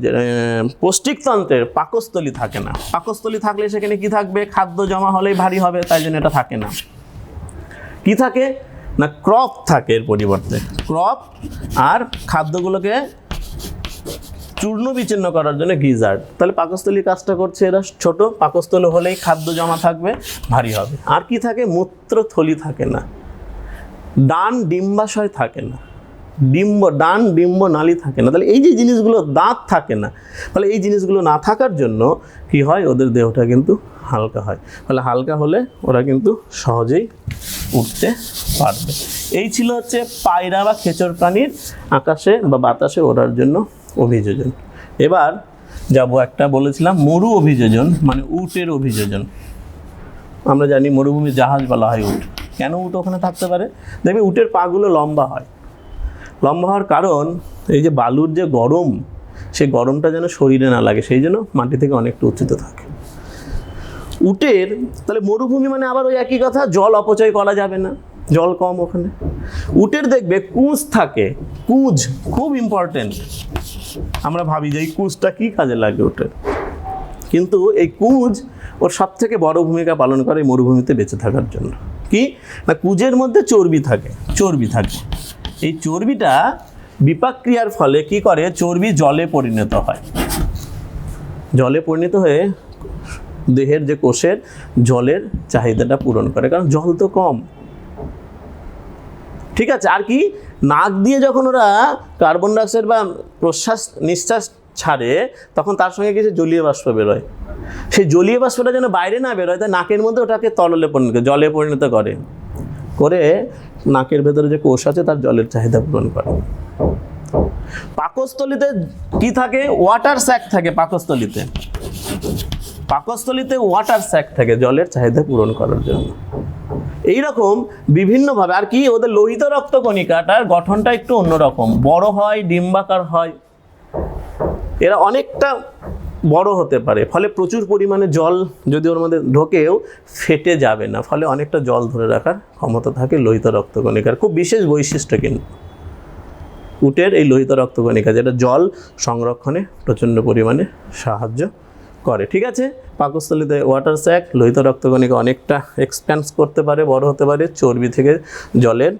পৌষ্টিকতন্ত্রের পাকস্থলী থাকে না। পাকস্থলী থাকলে সেখানে কি থাকবে, খাদ্য জমা হলেই ভারী হবে, তাই জন্য এটা থাকে না। কি থাকে না, ক্রপ থাকে এর পরিবর্তে, ক্রপ, আর খাদ্যগুলোকে চূর্ণ বিচ্ছিন্ন করার জন্য গিজার্ড। তাহলে পাকস্থলী কাজটা করছে এরা, ছোট পাকস্থলী হলেই খাদ্য জমা থাকবে, ভারী হবে। আর কি থাকে, মূত্রথলি থাকে না, ডান ডিম্বাশয় থাকে না, ডান ডিম্ব নালী থাকে না। তাহলে এই যে জিনিসগুলো, দাঁত থাকে না, ফলে এই জিনিসগুলো না থাকার জন্য কি হয়, ওদের দেহটা কিন্তু হালকা হয়। ফলে হালকা হলে ওরা কিন্তু সহজেই উঠতে পারবে। এই ছিল হচ্ছে পায়রা বা খেচর প্রাণীর আকাশে বা বাতাসে ওড়ার জন্য অভিযোজন। এবার যাব একটা বলেছিলাম মরু অভিযোজন, মানে উটের অভিযোজন। আমরা জানি মরুভূমির জাহাজ বলা হয় উট। কেন উট ওখানে থাকতে পারে, দেখবে উটের পাগুলো লম্বা হয়। লম্বা হওয়ার কারণ এই যে বালুর যে গরম, সেই গরমটা যেন শরীরে না লাগে, সেই জন্য মাটি থেকে অনেকটা উঁচুতে থাকে উটের। তাহলে মরুভূমি মানে আবার ওই একই কথা, জল অপচয় করা যাবে না, জল কম ওখানে। উটের দেখবে কুঁজ থাকে, কুঁজ খুব ইম্পর্টেন্ট। আমরা ভাবি যে এই কুঁজটা কী কাজে লাগে উটের, কিন্তু এই কুঁজ ওর সব থেকে বড় ভূমিকা পালন করে এই মরুভূমিতে বেঁচে থাকার জন্য। কি না, কুঁজের মধ্যে চর্বি থাকে। এই চর্বিটা বিপাক ক্রিয়ার ফলে কি করে, চর্বি জলে পরিণত হয়। জলে পরিণত হয়ে দেহের যে কোষের জলের চাহিদাটা পূরণ করে, কারণ জল তো কম। ঠিক আছে, আর কি, নাক দিয়ে যখন ওরা কার্বন ডাইঅক্সাইড বা নিঃশ্বাস ছাড়ে, তখন তার সঙ্গে কিছু জলীয় বাষ্প বেরোয়। সেই জলীয় বাষ্পটা যেন বাইরে না বেরোয়, তাই নাকের মধ্যে ওটাকে তরলে পরিণত করে, জলে পরিণত করে নাকের ভেতরে যে কোষ আছে তার জলের চাহিদা পূরণ করে। পাকস্থলীতে কি থাকে, ওয়াটার স্যাক থাকে। পাকস্থলীতে ওয়াটার স্যাক থাকে জলের চাহিদা পূরণ করার জন্য। এইরকম বিভিন্নভাবে। আর কি, ওদের লোহিত রক্তকণিকাটার গঠনটা একটু অন্যরকম, বড় হয়, ডিম্বাকার হয়। এরা অনেকটা বড় হতে পারে, ফলে প্রচুর পরিমাণে জল যদি ওর মধ্যে ঢোকেও ফেটে যাবে না, ফলে অনেকটা জল ধরে রাখার ক্ষমতা থাকে লোহিত রক্তকণিকার। খুব বিশেষ বৈশিষ্ট্য কিন্তু উটের এই লোহিত রক্তকণিকা, যেটা জল সংরক্ষণে প্রচণ্ড পরিমাণে সাহায্য করে। ঠিক আছে, পাকস্থলীতে ওয়াটার স্যাক, লোহিত রক্তকণিকা অনেকটা এক্সপ্যান্স করতে পারে, বড় হতে পারে, চর্বি থেকে জলের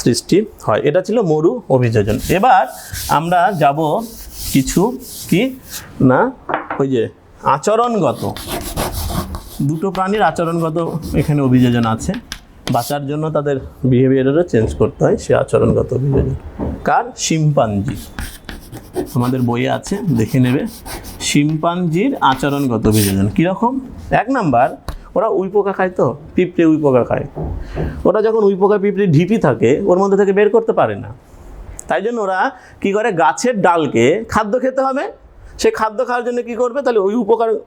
সৃষ্টি হয়। এটা ছিল মরু অভিযোজন। এবার আমরা যাব কিছু কি না, ওই যে আচরণগত, দুটো প্রাণীর আচরণগত এখানে অভিযোজন আছে। বাঁচার জন্য তাদের বিহেভিয়ারও চেঞ্জ করতে হয়, সে আচরণগত অভিযোজন। কার, শিম্পাঞ্জি। আমাদের বইয়ে আছে, দেখে নেবে। শিম্পাঞ্জির আচরণগত অভিযোজন কীরকম। 1 নাম্বার, ওরা উইপোকা খায়, তো পিঁপড়ে উইপোকা খায়। ওরা যখন উইপোকা পিঁপড়ে ঢিপি থাকে, ওর মধ্যে থেকে বের করতে পারে না, তাই জন্য ওরা কী করে, গাছের ডালকে খাদ্য খেতে হবে, সে খাদ্য খাওয়ার জন্য কী করবে, তাহলে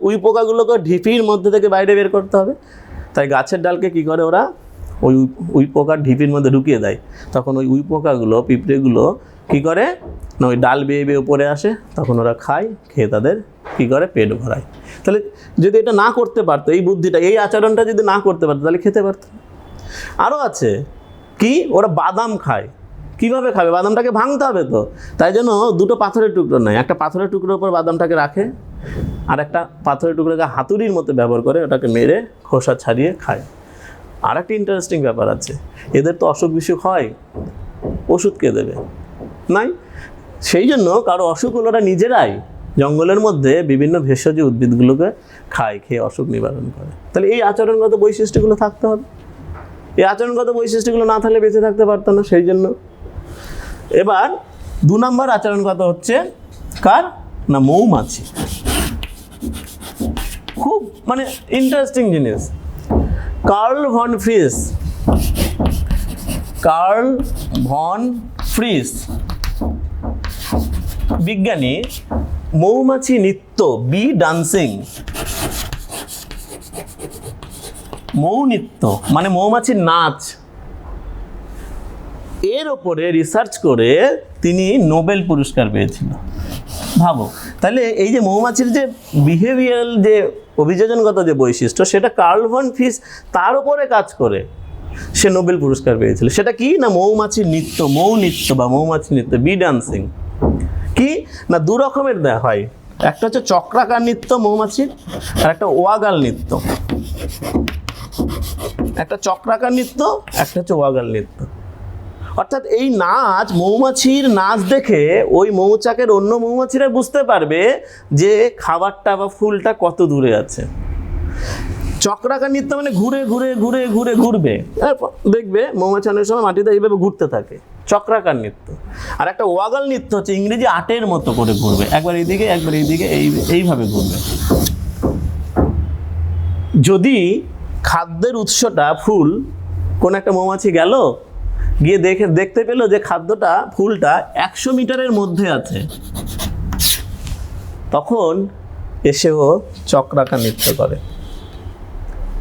ওই পোকাগুলোকে ঢিপির মধ্যে থেকে বাইরে বের করতে হবে। তাই গাছের ডালকে কী করে, ওরা ওই পোকার ঢিপির মধ্যে ঢুকিয়ে দেয়। তখন ওই পোকাগুলো, পিঁপড়েগুলো কী করে না, ওই ডাল বেয়ে বেয়ে উপরে আসে, তখন ওরা খায়, খেয়ে তাদের কী করে, পেট ভরায়। তাহলে যদি এটা না করতে পারতো, এই বুদ্ধিটা, এই আচরণটা যদি না করতে পারতো, তাহলে খেতে পারতো। আরও আছে কি, ওরা বাদাম খায়। কীভাবে খাবে, বাদামটাকে ভাঙতে হবে তো, তাই জন্য দুটো পাথরের টুকরো নেয়, একটা পাথরের টুকরোর উপর বাদামটাকে রাখে, আর একটা পাথরের টুকরোকে হাতুড়ির মতো ব্যবহার করে ওটাকে মেরে খোসা ছাড়িয়ে খায়। আর একটা ইন্টারেস্টিং ব্যাপার আছে, এদের তো অসুখ বিসুখ হয়, ওষুধ কে দেবে, নাই। সেই জন্য কারো অসুখ হলো ওরা নিজেরাই জঙ্গলের মধ্যে বিভিন্ন ভেষজ উদ্ভিদগুলোকে খায়, খেয়ে অসুখ নিবারণ করে। তাহলে এই আচরণগত বৈশিষ্ট্যগুলো থাকতে হবে। এই আচরণগত বৈশিষ্ট্যগুলো না থাকলে বেঁচে থাকতে পারতো না, সেই জন্য। এবার 2 নম্বর আচরণগত হচ্ছে কার না, মৌমাছি। খুব মানে ইন্টারেস্টিং জিনিস। কার্ল ভন ফ্রিস বিজ্ঞানী মৌমাছি নৃত্য, বি ডান্সিং, মৌ নৃত্য মানে মৌমাছির নাচ, এর ওপরে রিসার্চ করে তিনি নোবেল পুরস্কার পেয়েছিল। ভাবো তাহলে এই যে মৌমাছির যে বিহেভিয়ারাল যে অভিযোজনগত যে বৈশিষ্ট্য, সেটা কার্ল ভন ফিশ তার উপরে কাজ করে সে নোবেল পুরস্কার পেয়েছিল। সেটা কি না মৌমাছির নৃত্য, মৌ নৃত্য বা মৌমাছি নৃত্য, বি ডান্সিং। কি না দু রকমের দেওয়া হয়, একটা হচ্ছে চক্রাকার নৃত্য মৌমাছির, আর একটা ওয়াগাল নৃত্য। একটা চক্রাকার নৃত্য, একটা হচ্ছে ওয়াগাল নৃত্য। অর্থাৎ এই নাচ, মৌমাছির নাচ দেখে ওই মৌচাকের অন্য মৌমাছিরা বুঝতে পারবে যে খাবারটা বা ফুলটা কত দূরে আছে। চক্রাকার নৃত্য মানে ঘুরে ঘুরে ঘুরে ঘুরে ঘুরবে, দেখবে মৌমাছি অনেক সময় মাটিতে এইভাবে ঘুরতে থাকে, চক্রাকার নৃত্য। আর একটা ওয়াগাল নৃত্য হচ্ছে ইংরেজি আটের মতো করে ঘুরবে, একবার এইদিকে একবার এইদিকে, এইভাবে ঘুরবে। যদি খাদ্যের উৎসটা ফুল, কোন একটা মৌমাছি গেল, গিয়ে দেখতে পেলো যে খাদ্যটা ফুলটা 100 মিটারের মধ্যে আছে, তখন এসেও চক্রাকার নৃত্য করে।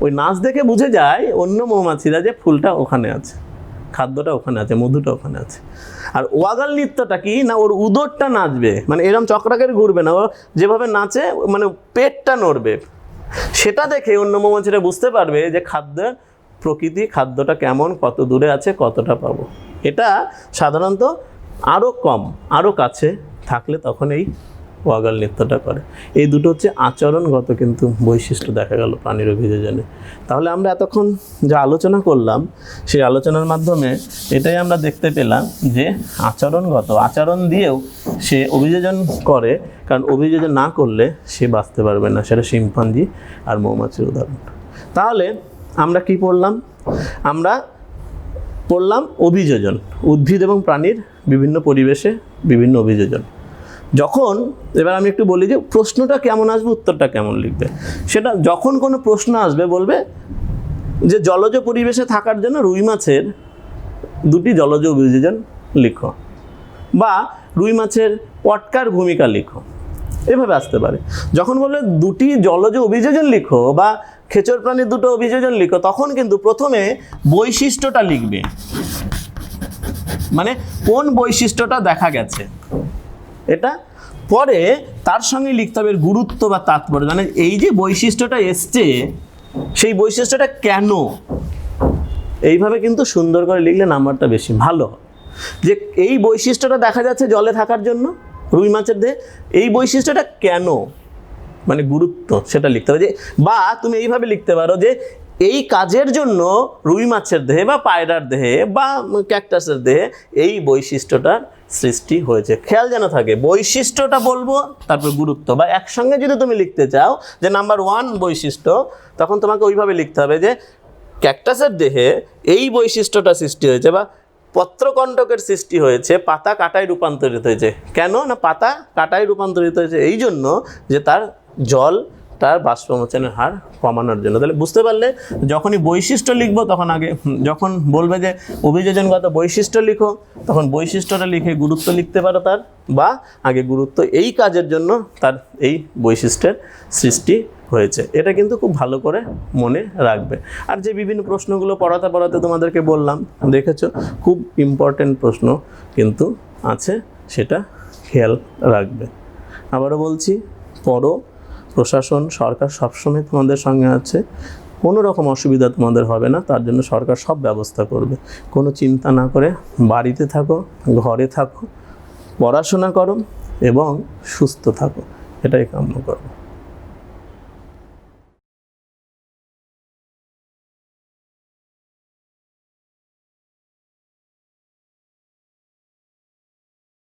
ওই নাচ দেখে বুঝে যায় অন্য মৌমাছিরা যে ফুলটা ওখানে আছে, খাদ্যটা ওখানে আছে, মধুটা ওখানে আছে। আর ওয়াগাল নৃত্যটা কি না ওর উদরটা নাচবে, মানে এরকম চক্রাকারে ঘুরবে না, ও যেভাবে নাচে মানে পেটটা নড়বে। সেটা দেখে অন্য মৌমাছিরা বুঝতে পারবে যে খাদ্যের প্রকৃতি, খাদ্যটা কেমন, কত দূরে আছে, কতটা পাবো। এটা সাধারণত আরও কম, আরও কাছে থাকলে তখন এই ওয়াগাল নৃত্যটা করে। এই দুটো হচ্ছে আচরণগত কিন্তু বৈশিষ্ট্য দেখা গেল প্রাণীর অভিযোজনে। তাহলে আমরা এতক্ষণ যা আলোচনা করলাম, সেই আলোচনার মাধ্যমে এটাই আমরা দেখতে পেলাম যে আচরণগত, আচরণ দিয়েও সে অভিযোজন করে, কারণ অভিযোজন না করলে সে বাঁচতে পারবে না। সেটা শিম্পাঞ্জি আর মৌমাছির উদাহরণ। তাহলে আমরা কি পড়লাম? আমরা পড়লাম অভিযোজন, উদ্ভিদ এবং প্রাণীর বিভিন্ন পরিবেশে বিভিন্ন অভিযোজন। যখন এবার আমি একটু বলি যে প্রশ্নটা কেমন আসবে, উত্তরটা কেমন লিখবে। সেটা যখন কোনো প্রশ্ন আসবে বলবে যে জলজ পরিবেশে থাকার জন্য রুই মাছের 2টি জলজ অভিযোজন লিখো, বা রুই মাছের পটকার ভূমিকা লিখো, এভাবে আসতে পারে। যখন বলবে 2টি জলজ অভিযোজন লিখো বা খেচর প্রাণীর 2টো অভিযোজন লিখো, তখন কিন্তু প্রথমে বৈশিষ্ট্যটা লিখবে, মানে কোন বৈশিষ্ট্যটা দেখা গেছে এটা, পরে তার সঙ্গে লিখতে হবে গুরুত্ব বা তাৎপর্য, মানে এই যে বৈশিষ্ট্যটা এসছে সেই বৈশিষ্ট্যটা কেন। এইভাবে কিন্তু সুন্দর করে লিখলে নাম্বারটা বেশি ভালো। যে এই বৈশিষ্ট্যটা দেখা যাচ্ছে জলে থাকার জন্য রুই মাছের দেহে, এই বৈশিষ্ট্যটা কেন, মানে গুরুত্ব, সেটা লিখতে হবে। যে বা তুমি এইভাবে লিখতে পারো যে এই কাজের জন্য রুই মাছের দেহে বা পায়রার দেহে বা ক্যাকটাসের দেহে এই বৈশিষ্ট্যটার সৃষ্টি হয়েছে। খেয়াল যেন থাকে, বৈশিষ্ট্যটা বলবো তারপর গুরুত্ব, বা একসঙ্গে যদি তুমি লিখতে চাও যে নাম্বার 1 বৈশিষ্ট্য, তখন তোমাকে ওইভাবে লিখতে হবে যে ক্যাকটাসের দেহে এই বৈশিষ্ট্যটা সৃষ্টি হয়েছে, বা পত্রকণ্টকের সৃষ্টি হয়েছে, পাতা কাঁটায় রূপান্তরিত হয়েছে। কেন না পাতা কাঁটায় রূপান্তরিত হয়েছে এই জন্য যে তার জল, তার বাষ্পমোচনের হার কমানোর জন্য। তাহলে বুঝতে পারলে যখনই বৈশিষ্ট্য লিখবো তখন আগে, যখন বলবে যে অভিযোজনগত বৈশিষ্ট্য লিখো, তখন বৈশিষ্ট্যটা লিখে গুরুত্ব লিখতে পারো তার, বা আগে গুরুত্ব, এই কাজের জন্য তার এই বৈশিষ্ট্যের সৃষ্টি হয়েছে। এটা কিন্তু খুব ভালো করে মনে রাখবে। আর যে বিভিন্ন প্রশ্নগুলো পড়াতে পড়াতে তোমাদেরকে বললাম, দেখেছো খুব ইম্পর্টেন্ট প্রশ্ন কিন্তু আছে, সেটা খেয়াল রাখবে। আবারও বলছি, পড়ো, প্রশাসন, সরকার সবসময় তোমাদের সঙ্গে আছে, কোনো রকম অসুবিধা তোমাদের হবে না, তার জন্য সরকার সব ব্যবস্থা করবে। কোনো চিন্তা না করে বাড়িতে থাকো, ঘরে থাকো, পড়াশোনা করো এবং সুস্থ থাকো, এটাই কাম্য করো।